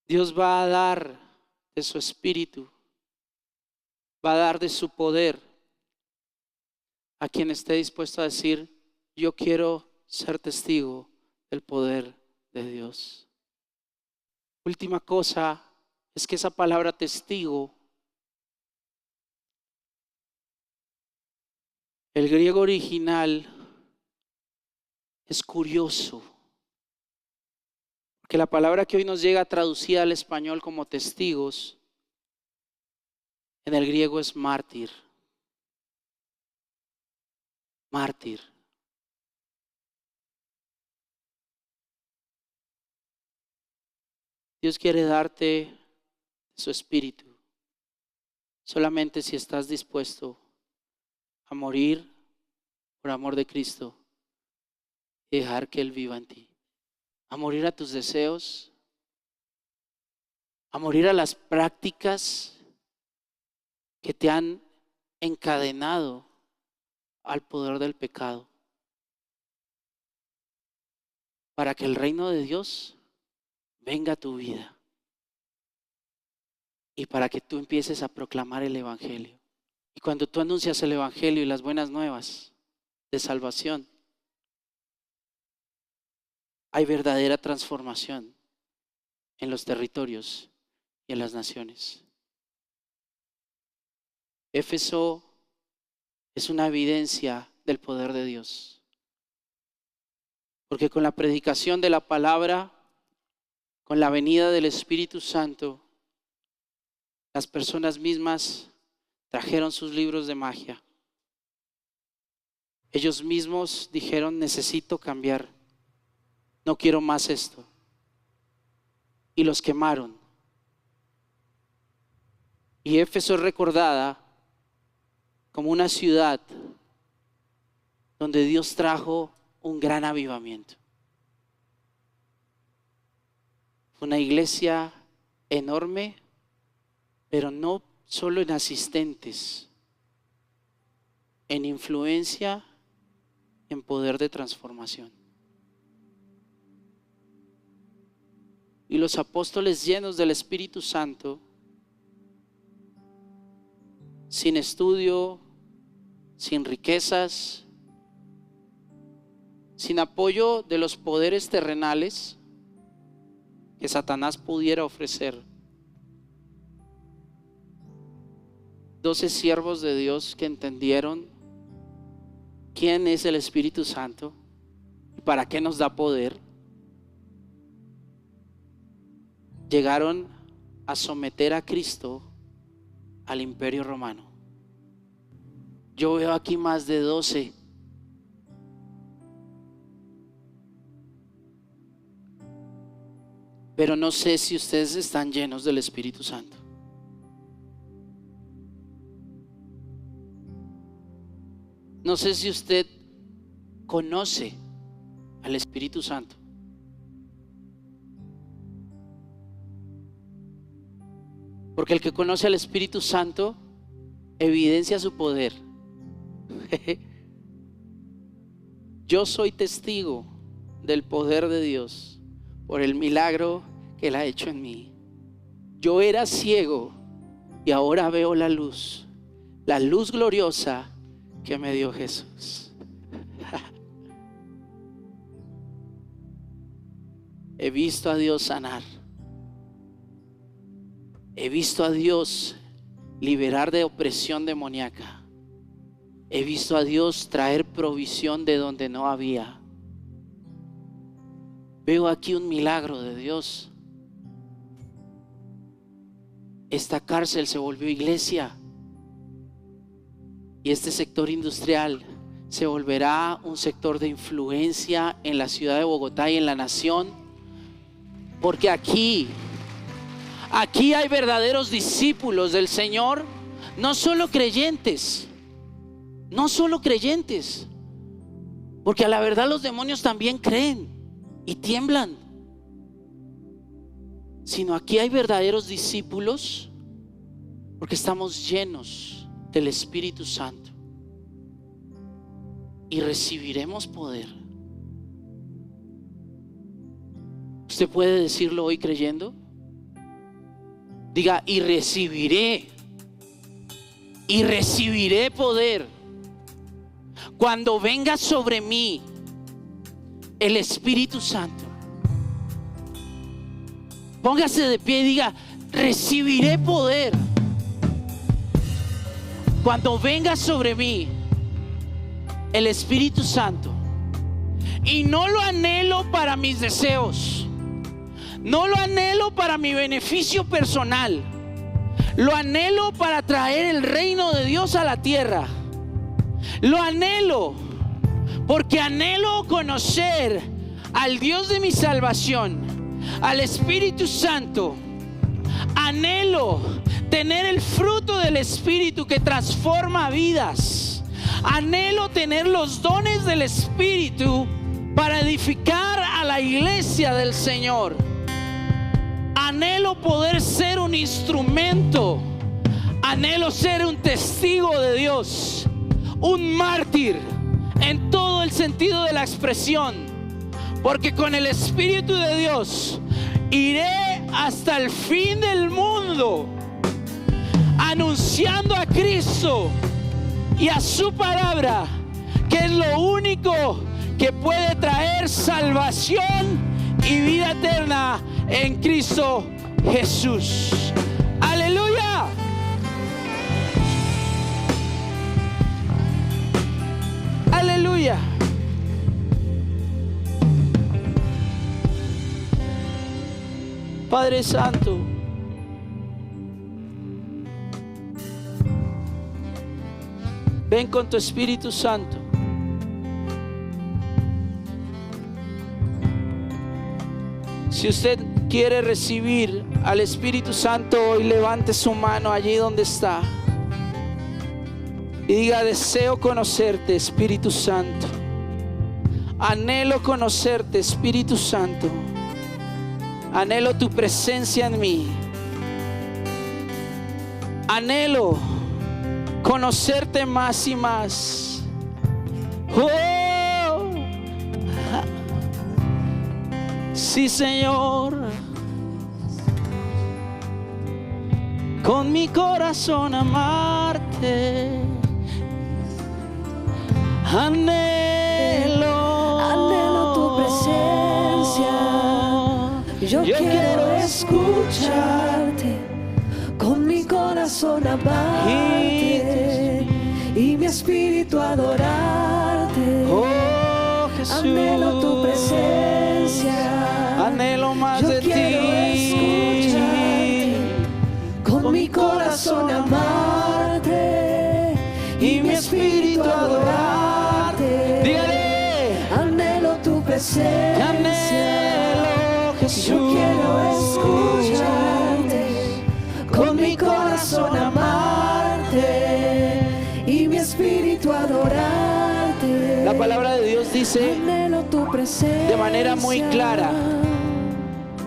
Dios va a dar de su espíritu, va a dar de su poder a quien esté dispuesto a decir: yo quiero ser testigo del poder de Dios. Última cosa es que esa palabra testigo, el griego original, es curioso, porque la palabra que hoy nos llega traducida al español como testigos, en el griego es mártir. Mártir. Dios quiere darte su espíritu, solamente si estás dispuesto a morir por amor de Cristo y dejar que Él viva en ti. A morir a tus deseos, a morir a las prácticas que te han encadenado al poder del pecado, para que el reino de Dios venga a tu vida y para que tú empieces a proclamar el evangelio. Y cuando tú anuncias el evangelio y las buenas nuevas de salvación, hay verdadera transformación en los territorios y en las naciones. Éfeso es una evidencia del poder de Dios. Porque con la predicación de la palabra, con la venida del Espíritu Santo, las personas mismas trajeron sus libros de magia. Ellos mismos dijeron: necesito cambiar, no quiero más esto. Y los quemaron. Y Éfeso es recordada como una ciudad donde Dios trajo un gran avivamiento. Una iglesia enorme, pero no solo en asistentes, en influencia, en poder de transformación. Y los apóstoles llenos del Espíritu Santo, sin estudio, sin riquezas, sin apoyo de los poderes terrenales que Satanás pudiera ofrecer. 12 siervos de Dios que entendieron quién es el Espíritu Santo y para qué nos da poder, llegaron a someter a Cristo al Imperio Romano. Yo veo aquí más de 12. Pero no sé si ustedes están llenos del Espíritu Santo. No sé si usted conoce al Espíritu Santo. Porque el que conoce al Espíritu Santo evidencia su poder. Yo soy testigo del poder de Dios por el milagro que Él ha hecho en mí. Yo era ciego y ahora veo la luz gloriosa que me dio Jesús. He visto a Dios sanar. He visto a Dios liberar de opresión demoníaca. He visto a Dios traer provisión de donde no había. Veo aquí un milagro de Dios. Esta cárcel se volvió iglesia. Y este sector industrial se volverá un sector de influencia en la ciudad de Bogotá y en la nación. Porque aquí hay verdaderos discípulos del Señor, no solo creyentes, porque a la verdad los demonios también creen y tiemblan, sino aquí hay verdaderos discípulos porque estamos llenos del Espíritu Santo y recibiremos poder. ¿Usted puede decirlo hoy creyendo? Diga: y recibiré poder cuando venga sobre mí el Espíritu Santo. Póngase de pie y diga: recibiré poder cuando venga sobre mí el Espíritu Santo. Y no lo anhelo para mis deseos, no lo anhelo para mi beneficio personal, lo anhelo para traer el reino de Dios a la tierra. Lo anhelo porque anhelo conocer al Dios de mi salvación, al Espíritu Santo. Anhelo tener el fruto del Espíritu que transforma vidas. Anhelo tener los dones del Espíritu para edificar a la iglesia del Señor. Anhelo poder ser un instrumento. Anhelo ser un testigo de Dios, un mártir en todo el sentido de la expresión, porque con el Espíritu de Dios iré hasta el fin del mundo anunciando a Cristo y a su palabra, que es lo único que puede traer salvación y vida eterna en Cristo Jesús. ¡Aleluya! ¡Aleluya! Padre Santo, ven con tu Espíritu Santo. Si usted quiere recibir al Espíritu Santo hoy, levante su mano allí donde está y diga: deseo conocerte, Espíritu Santo. Anhelo conocerte, Espíritu Santo. Anhelo tu presencia en mí. Anhelo conocerte más y más. Oh, sí, Señor. Con mi corazón amarte. Anhelo tu presencia. Yo quiero escucharte, con mi corazón amarte y mi espíritu adorarte. Oh, Jesús, anhelo tu presencia. Anhelo más Yo de quiero ti. escucharte, con mi corazón amarte y mi espíritu adorarte. Dígale: anhelo tu presencia. anhelo, Jesús. Yo quiero escucharte, con mi corazón amarte y mi espíritu adorarte. La palabra de Dios dice anhelo tu presencia de manera muy clara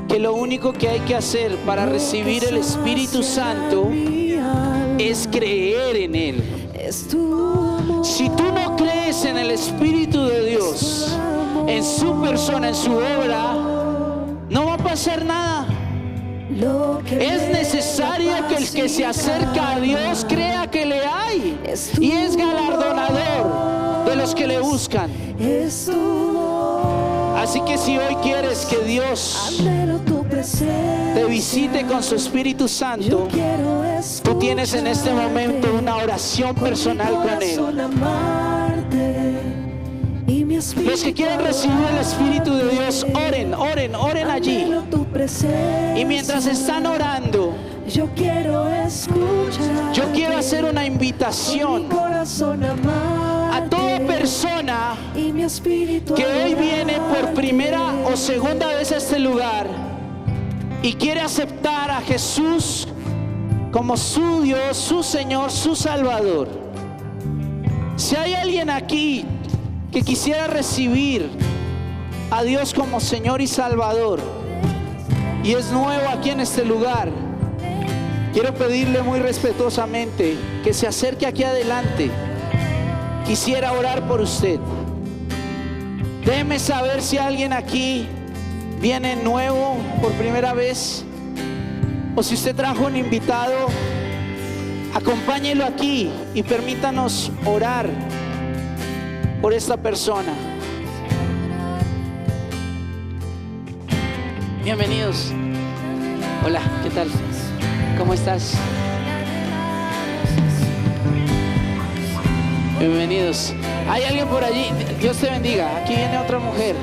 que lo único que hay que hacer para recibir el Espíritu Santo es creer en Él. es tu amor. Si tú no crees en el Espíritu de Dios, en su persona, en su obra, no va a pasar nada. Lo que Es necesario que el que se acerca a Dios crea que le hay y es galardonador de los que le buscan. es tu amor. Así que si hoy quieres que Dios Anhelo tu presencia. te visite con su Espíritu Santo, Yo quiero tú tienes en este escucharte, momento una oración personal con Él. corazón amarte y mi espíritu Los que quieren recibir el Espíritu de Dios, oren, oren, oren allí. anhelo tu presencia. Y mientras están orando, yo quiero escuchar. yo quiero hacer una invitación a toda persona y mi espíritu que hoy viene por adorarte. primera o segunda vez a este lugar y quiere aceptar a Jesús como su Dios, su Señor, su Salvador. Si hay alguien aquí que quisiera recibir a Dios como Señor y Salvador y es nuevo aquí en este lugar, quiero pedirle muy respetuosamente que se acerque aquí adelante. Quisiera orar por usted. Déjeme saber si alguien aquí viene nuevo por primera vez, o si usted trajo un invitado, acompáñelo aquí y permítanos orar por esta persona. Bienvenidos. Hola, ¿qué tal? ¿Cómo estás? Bienvenidos. ¿Hay alguien por allí? Dios te bendiga. Aquí viene otra mujer.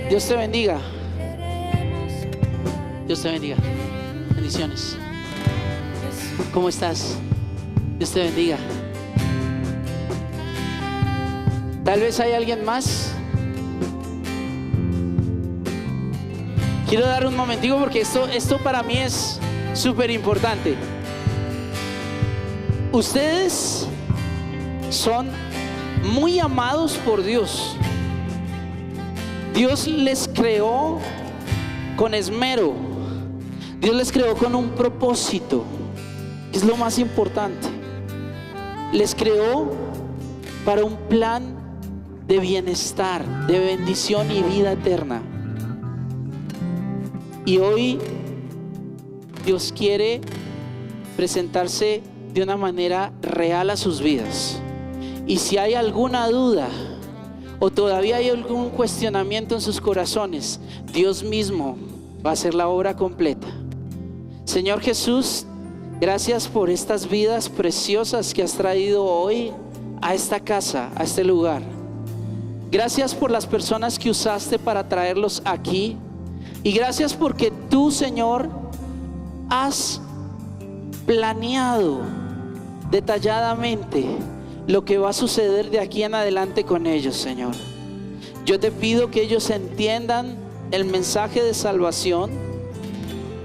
Dios te bendiga. Dios te bendiga. Bendiciones. ¿Cómo estás? Dios te bendiga. Tal vez hay alguien más. Quiero dar un momentico porque esto para mí es súper importante. Ustedes son muy amados por Dios. Dios les creó con esmero. Dios les creó con un propósito, que es lo más importante. Les creó para un plan de bienestar, de bendición y vida eterna. Y hoy Dios quiere presentarse de una manera real a sus vidas. Y si hay alguna duda o todavía hay algún cuestionamiento en sus corazones, Dios mismo va a hacer la obra completa. Señor Jesús, gracias por estas vidas preciosas que has traído hoy a esta casa, a este lugar. Gracias por las personas que usaste para traerlos aquí. Y gracias porque tú, Señor, has planeado detalladamente lo que va a suceder de aquí en adelante con ellos, Señor. Yo te pido que ellos entiendan el mensaje de salvación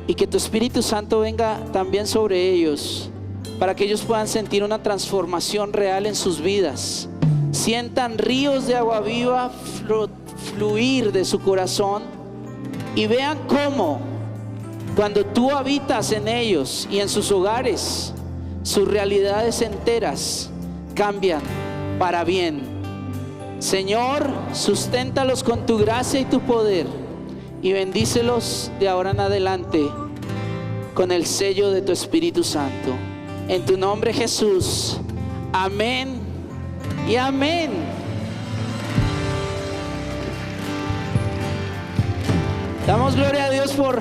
y que tu Espíritu Santo venga también sobre ellos, para que ellos puedan sentir una transformación real en sus vidas. Sientan ríos de agua viva fluir de su corazón y vean cómo cuando tú habitas en ellos y en sus hogares, sus realidades enteras cambian para bien. Señor, susténtalos con tu gracia y tu poder y bendícelos de ahora en adelante con el sello de tu Espíritu Santo. En tu nombre, Jesús. Amén y amén. Damos gloria a Dios por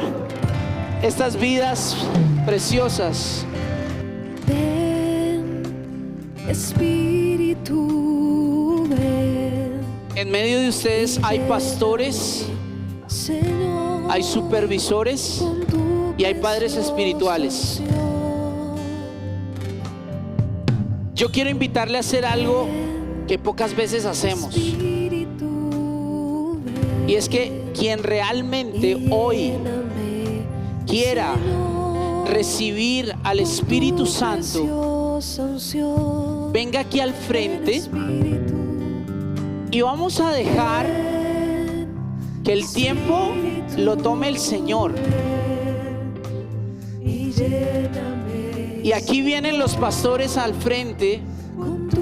estas vidas preciosas. Ven, Espíritu, ven. En medio de ustedes hay pastores, Señor, hay supervisores con tu y hay padres espirituales. unción. Yo quiero invitarle a hacer algo que pocas veces hacemos, Espíritu, ven. y es que quien realmente hoy Lléname, quiera Señor, recibir al Espíritu Santo, preciosa unción. venga aquí al frente Espíritu, y vamos a dejar que el tiempo lo tome el Señor. y lléname Y aquí vienen los pastores al frente con tu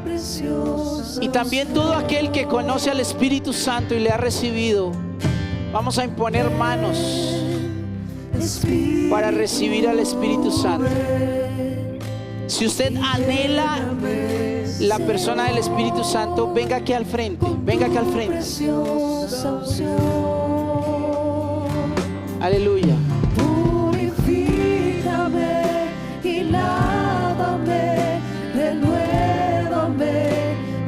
preciosa y también todo aquel que conoce al Espíritu Santo y le ha recibido. Vamos a imponer manos Espíritu, para recibir al Espíritu Santo. Si usted anhela la persona del Espíritu Santo, venga aquí al frente, venga aquí al frente. preciosa unción. Aleluya. Purifícame y lávame, renuévame,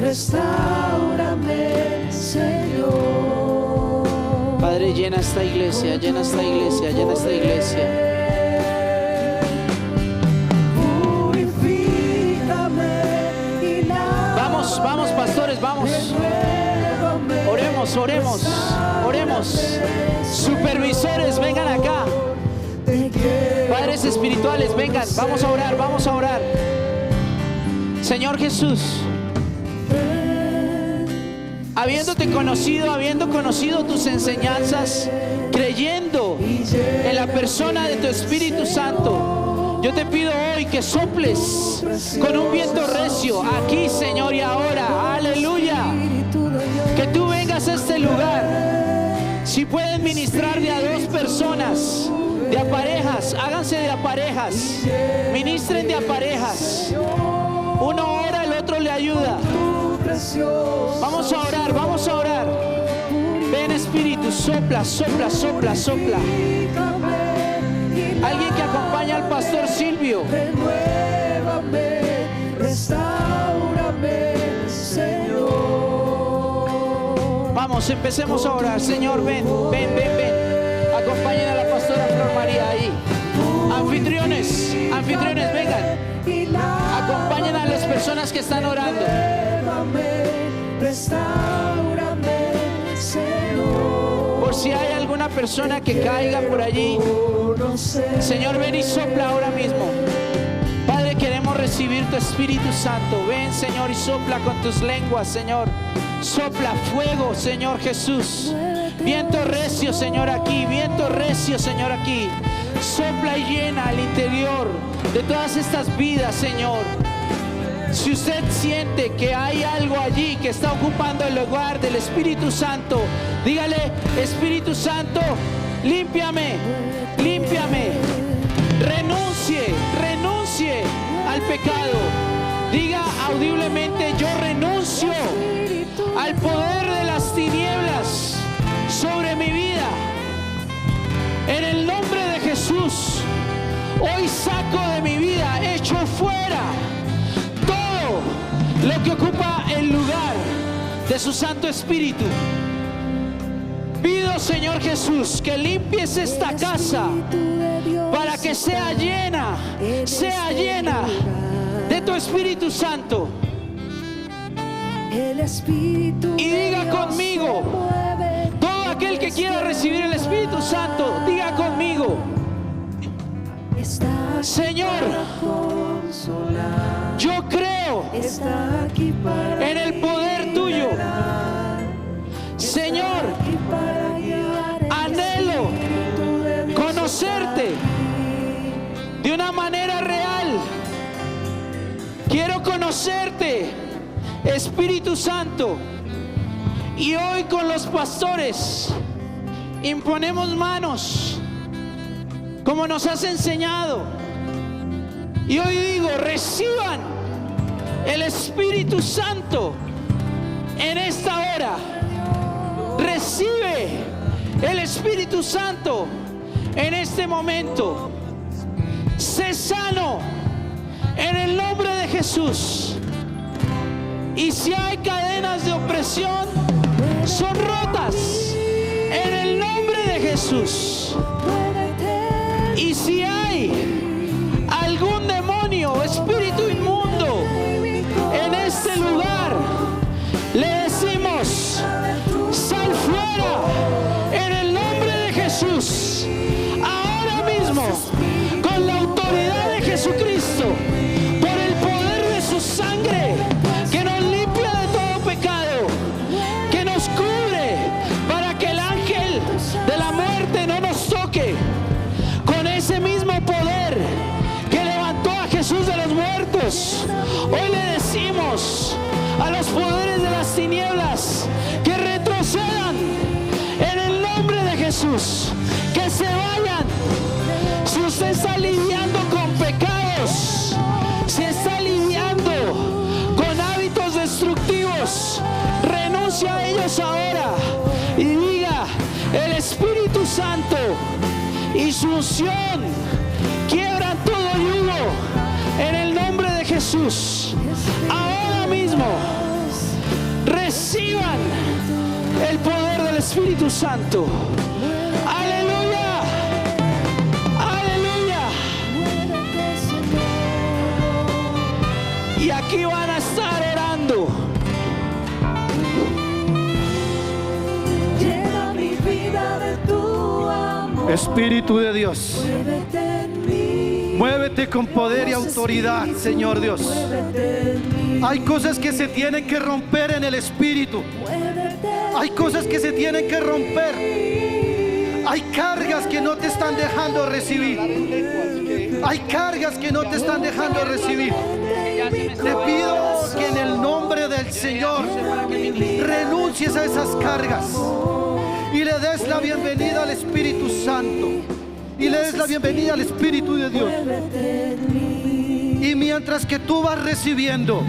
restáurame, Señor. Padre, llena esta iglesia, llena esta iglesia, llena esta iglesia. Vamos, pastores, vamos. Oremos, oremos, oremos. Supervisores, vengan acá. Padres espirituales, vengan. Vamos a orar, vamos a orar. Señor Jesús, habiéndote conocido, habiendo conocido tus enseñanzas, creyendo en la persona de tu Espíritu Santo, yo te pido hoy que soples con un viento recio aquí, Señor, y ahora. Aleluya. Que tú vengas a este lugar. Si pueden ministrar de a dos personas, de a parejas, háganse de a parejas. Ministren de a parejas. Uno ora, el otro le ayuda. Vamos a orar, vamos a orar. Ven, Espíritu, sopla, sopla, sopla, sopla. Alguien que acompaña al pastor Silvio. Renuévame, restáurame, Señor. Vamos, empecemos a orar. Señor, ven, ven, ven, ven. Acompañen a la pastora Flor María ahí. Anfitriones, anfitriones, vengan. Acompañen a las personas que están orando. Restáurame, Señor. Por si hay alguna persona que caiga por allí, Señor, ven y sopla ahora mismo. Padre, queremos recibir tu Espíritu Santo. Ven, Señor, y sopla con tus lenguas, Señor. Sopla fuego, Señor Jesús. Viento recio, Señor, aquí. Viento recio, Señor, aquí. Sopla y llena al interior de todas estas vidas, Señor. Si usted siente que hay algo allí que está ocupando el lugar del Espíritu Santo, dígale: Espíritu Santo, límpiame, límpiame. Renuncie, renuncie al pecado. Diga audiblemente: yo renuncio al el poder de las tinieblas sobre mi vida. En el nombre de Jesús, hoy saco de mi vida, echo fuera todo lo que ocupa el lugar de su Santo Espíritu. Pido, Señor Jesús, que limpies esta casa para que sea llena de tu Espíritu Santo. Y diga conmigo, todo aquel que quiera recibir el Espíritu Santo, diga conmigo: Señor, yo creo en el poder tuyo. Señor, anhelo conocerte de una manera real. Quiero conocerte, Espíritu Santo. Y hoy con los pastores imponemos manos como nos has enseñado. Y hoy digo, reciban el Espíritu Santo en esta hora. Recibe el Espíritu Santo en este momento. Sé sano en el nombre de Jesús. Y si hay cadenas de opresión, son rotas en el nombre de Jesús. Y si hay algún demonio, espíritu inmundo en este lugar, le decimos: sal fuera en el nombre de Jesús. Ahora mismo, con la autoridad de Jesucristo, por el poder de su sangre, que nos limpia de todo pecado, que nos cubre para que el ángel de la muerte no nos toque. Con ese mismo poder que levantó a Jesús de los muertos, hoy le decimos a los poderes de las tinieblas que retrocedan en el nombre de Jesús, que se vayan. Si usted está lidiando con pecados, si está lidiando con hábitos destructivos, renuncia a ellos ahora y diga: el Espíritu Santo y su unción quiebran todo yugo en el nombre de Jesús. Ahora mismo reciban el poder del Espíritu Santo. Aleluya, aleluya. Y aquí van a estar orando. Llena mi vida de tu amor. Espíritu de Dios, muévete con poder y autoridad, Señor Dios. Hay cosas que se tienen que romper en el Espíritu. Hay cosas que se tienen que romper. Hay cargas que no te están dejando recibir. Hay cargas que no te están dejando recibir. Te pido que en el nombre del Señor renuncies a esas cargas y le des la bienvenida al Espíritu Santo. Y le des la bienvenida al Espíritu de Dios. Y mientras que tú vas recibiendo,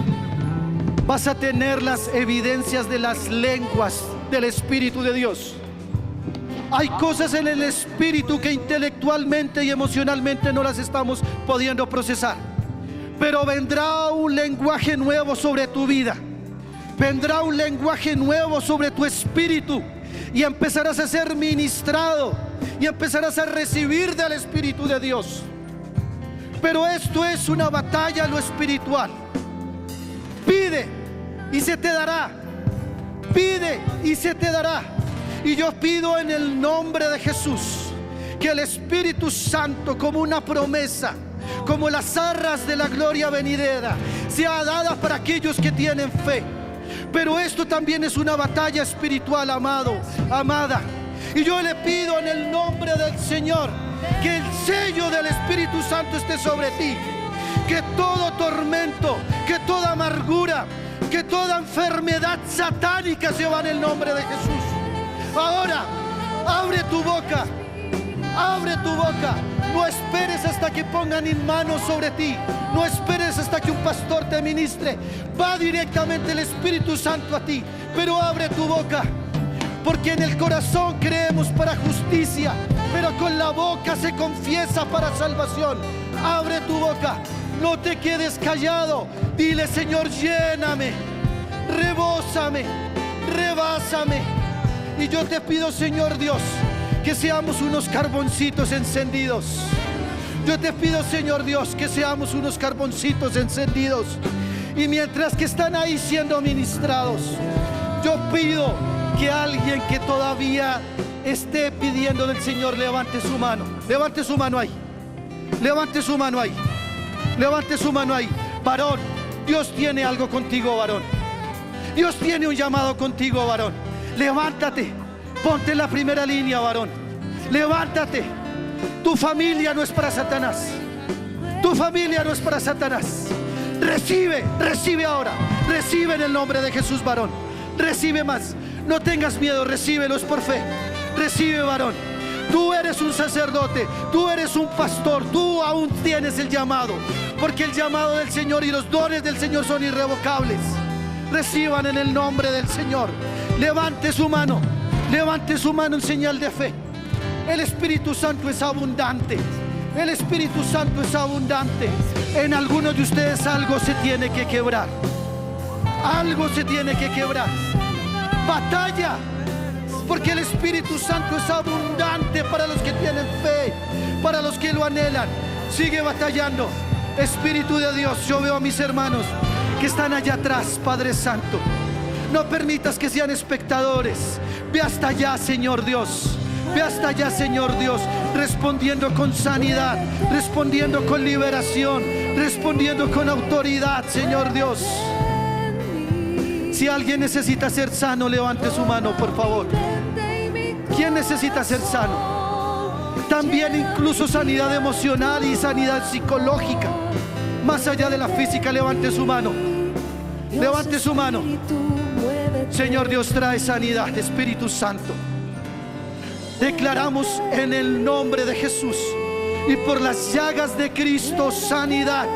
vas a tener las evidencias de las lenguas del Espíritu de Dios. Hay cosas en el Espíritu que intelectualmente y emocionalmente no las estamos pudiendo procesar. Pero vendrá un lenguaje nuevo sobre tu vida. Vendrá un lenguaje nuevo sobre tu espíritu. Y empezarás a ser ministrado. Y empezarás a recibir del Espíritu de Dios. Pero esto es una batalla en lo espiritual. Pide y se te dará. Pide y se te dará. Y yo pido en el nombre de Jesús que el Espíritu Santo, como una promesa, como las arras de la gloria venidera, sea dada para aquellos que tienen fe. Pero esto también es una batalla espiritual, amado, amada. Y yo le pido en el nombre del Señor que el sello del Espíritu Santo esté sobre ti. Que todo tormento, que toda amargura, que toda enfermedad satánica se va en el nombre de Jesús. Ahora, abre tu boca. Abre tu boca. No esperes hasta que pongan manos sobre ti. No esperes hasta que un pastor te ministre. Va directamente el Espíritu Santo a ti. pero abre tu boca, porque en el corazón creemos para justicia, pero con la boca se confiesa para salvación. Abre tu boca, no te quedes callado. Dile: Señor, lléname, rebósame, rebásame. Y yo te pido, Señor Dios, que seamos unos carboncitos encendidos. Yo te pido, Señor Dios, que seamos unos carboncitos encendidos. Y mientras que están ahí siendo ministrados, yo pido que alguien que todavía esté pidiendo del Señor levante su mano. Levante su mano ahí. Levante su mano ahí. Levante su mano ahí. Varón, Dios tiene algo contigo, varón. Dios tiene un llamado contigo, varón. Levántate. Ponte en la primera línea, varón. Levántate. Tu familia no es para Satanás. Tu familia no es para Satanás. Recibe, recibe ahora. Recibe en el nombre de Jesús, varón. Recibe más. No tengas miedo, recíbelos por fe. Recibe, varón. Tú eres un sacerdote, tú eres un pastor, tú aún tienes el llamado, porque el llamado del Señor y los dones del Señor son irrevocables. Reciban en el nombre del Señor. Levante su mano en señal de fe. El Espíritu Santo es abundante. El Espíritu Santo es abundante. En algunos de ustedes algo se tiene que quebrar. Algo se tiene que quebrar. Batalla, porque el Espíritu Santo es abundante para los que tienen fe, para los que lo anhelan. Sigue batallando. Espíritu de Dios, yo veo a mis hermanos que están allá atrás, Padre Santo. No permitas que sean espectadores. Ve hasta allá, Señor Dios. Ve hasta allá, Señor Dios, respondiendo con sanidad, respondiendo con liberación, respondiendo con autoridad, Señor Dios. Si alguien necesita ser sano, levante su mano, por favor. ¿Quién necesita ser sano? También incluso sanidad emocional y sanidad psicológica. Más allá de la física, levante su mano. Levante su mano. Señor Dios, trae sanidad, Espíritu Santo. Declaramos en el nombre de Jesús y por las llagas de Cristo sanidad.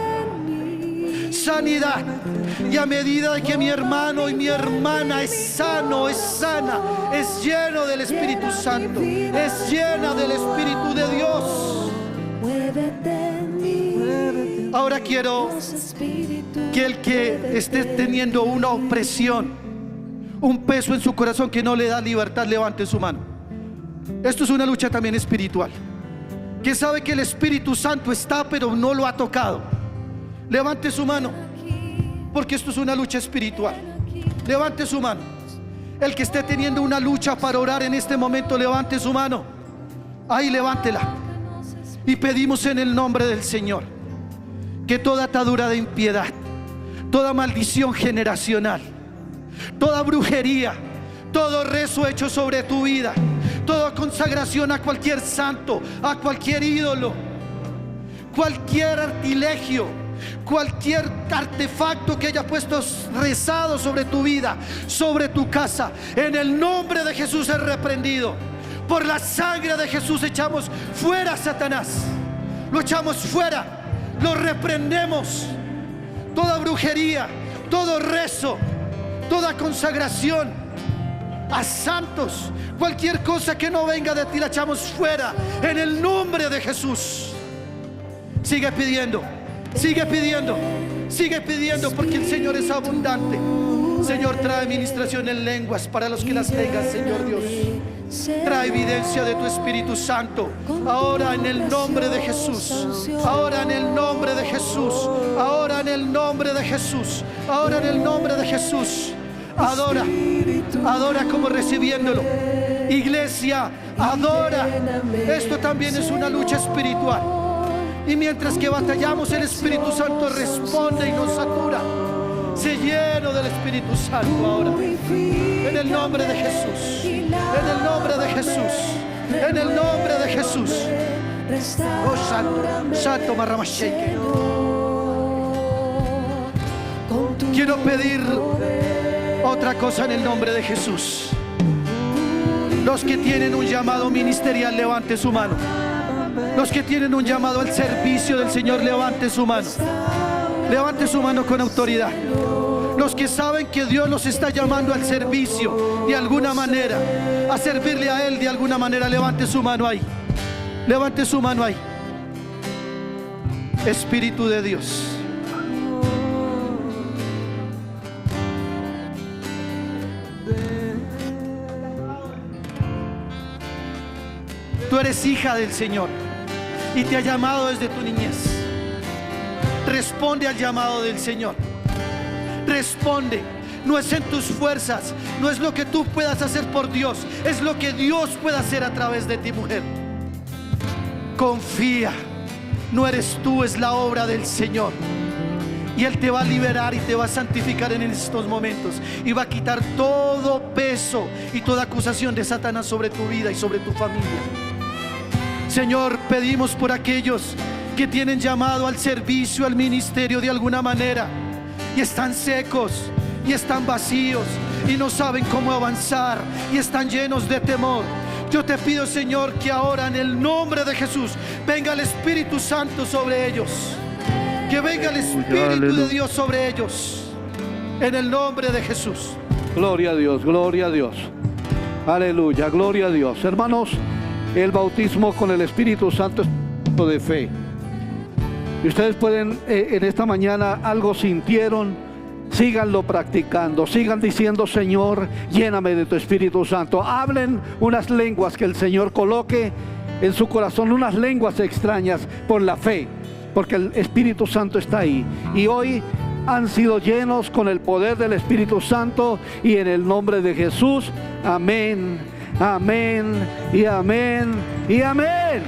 Sanidad. Y a medida de que mi hermano y mi hermana es sano, es sana, es lleno del Espíritu Santo, es llena del Espíritu de Dios. Ahora quiero que el que esté teniendo una opresión, un peso en su corazón que no le da libertad, levante su mano. Esto es una lucha también espiritual. Que sabe que el Espíritu Santo está, pero no lo ha tocado. Levante su mano, porque esto es una lucha espiritual. Levante su mano. El que esté teniendo una lucha para orar en este momento, levante su mano. Ahí, levántela. Y pedimos en el nombre del Señor que toda atadura de impiedad, toda maldición generacional, toda brujería, todo rezo hecho sobre tu vida, toda consagración a cualquier santo, a cualquier ídolo, cualquier artilegio, cualquier artefacto que haya puesto rezado sobre tu vida, sobre tu casa, en el nombre de Jesús es reprendido. Por la sangre de Jesús echamos fuera a Satanás. Lo echamos fuera, lo reprendemos. Toda brujería, todo rezo, toda consagración a santos, cualquier cosa que no venga de ti la echamos fuera en el nombre de Jesús. Sigue pidiendo, sigue pidiendo, sigue pidiendo, porque el Señor es abundante. Señor, trae ministración en lenguas para los que las tengan, Señor Dios. Trae evidencia de tu Espíritu Santo ahora en el nombre de Jesús. Ahora en el nombre de Jesús. Ahora en el nombre de Jesús. Ahora en el nombre de Jesús. Adora, adora como recibiéndolo. Iglesia, adora. Esto también es una lucha espiritual. Y mientras que batallamos, el Espíritu Santo responde y nos satura. Se lleno del Espíritu Santo ahora. En el nombre de Jesús. En el nombre de Jesús. En el nombre de Jesús. Oh Santo, Santo Marramashake. Quiero pedir otra cosa en el nombre de Jesús. Los que tienen un llamado ministerial, levante su mano. Los que tienen un llamado al servicio del Señor, levante su mano. Levante su mano con autoridad. Los que saben que Dios los está llamando al servicio de alguna manera, a servirle a Él de alguna manera, levante su mano ahí. Levante su mano ahí. Espíritu de Dios. Tú eres hija del Señor y te ha llamado desde tu niñez. Responde al llamado del Señor. Responde. No es en tus fuerzas, no es lo que tú puedas hacer por Dios, es lo que Dios puede hacer a través de ti, mujer. Confía. No eres tú, es la obra del Señor. Y Él te va a liberar y te va a santificar en estos momentos. Y va a quitar todo peso y toda acusación de Satanás sobre tu vida y sobre tu familia. Señor, pedimos por aquellos que tienen llamado al servicio, al ministerio de alguna manera, y están secos, y están vacíos, y no saben cómo avanzar, y están llenos de temor. Yo te pido, Señor, que ahora en el nombre de Jesús venga el Espíritu Santo sobre ellos. Que venga el Espíritu de Dios sobre ellos. En el nombre de Jesús. Gloria a Dios, gloria a Dios. Aleluya, gloria a Dios. Hermanos, el bautismo con el Espíritu Santo es un acto de fe. Y ustedes pueden, en esta mañana algo sintieron. Síganlo practicando, sigan diciendo: Señor, lléname de tu Espíritu Santo. Hablen unas lenguas que el Señor coloque en su corazón, unas lenguas extrañas por la fe, porque el Espíritu Santo está ahí. Y hoy han sido llenos con el poder del Espíritu Santo, y en el nombre de Jesús, amén, amén y amén y amén.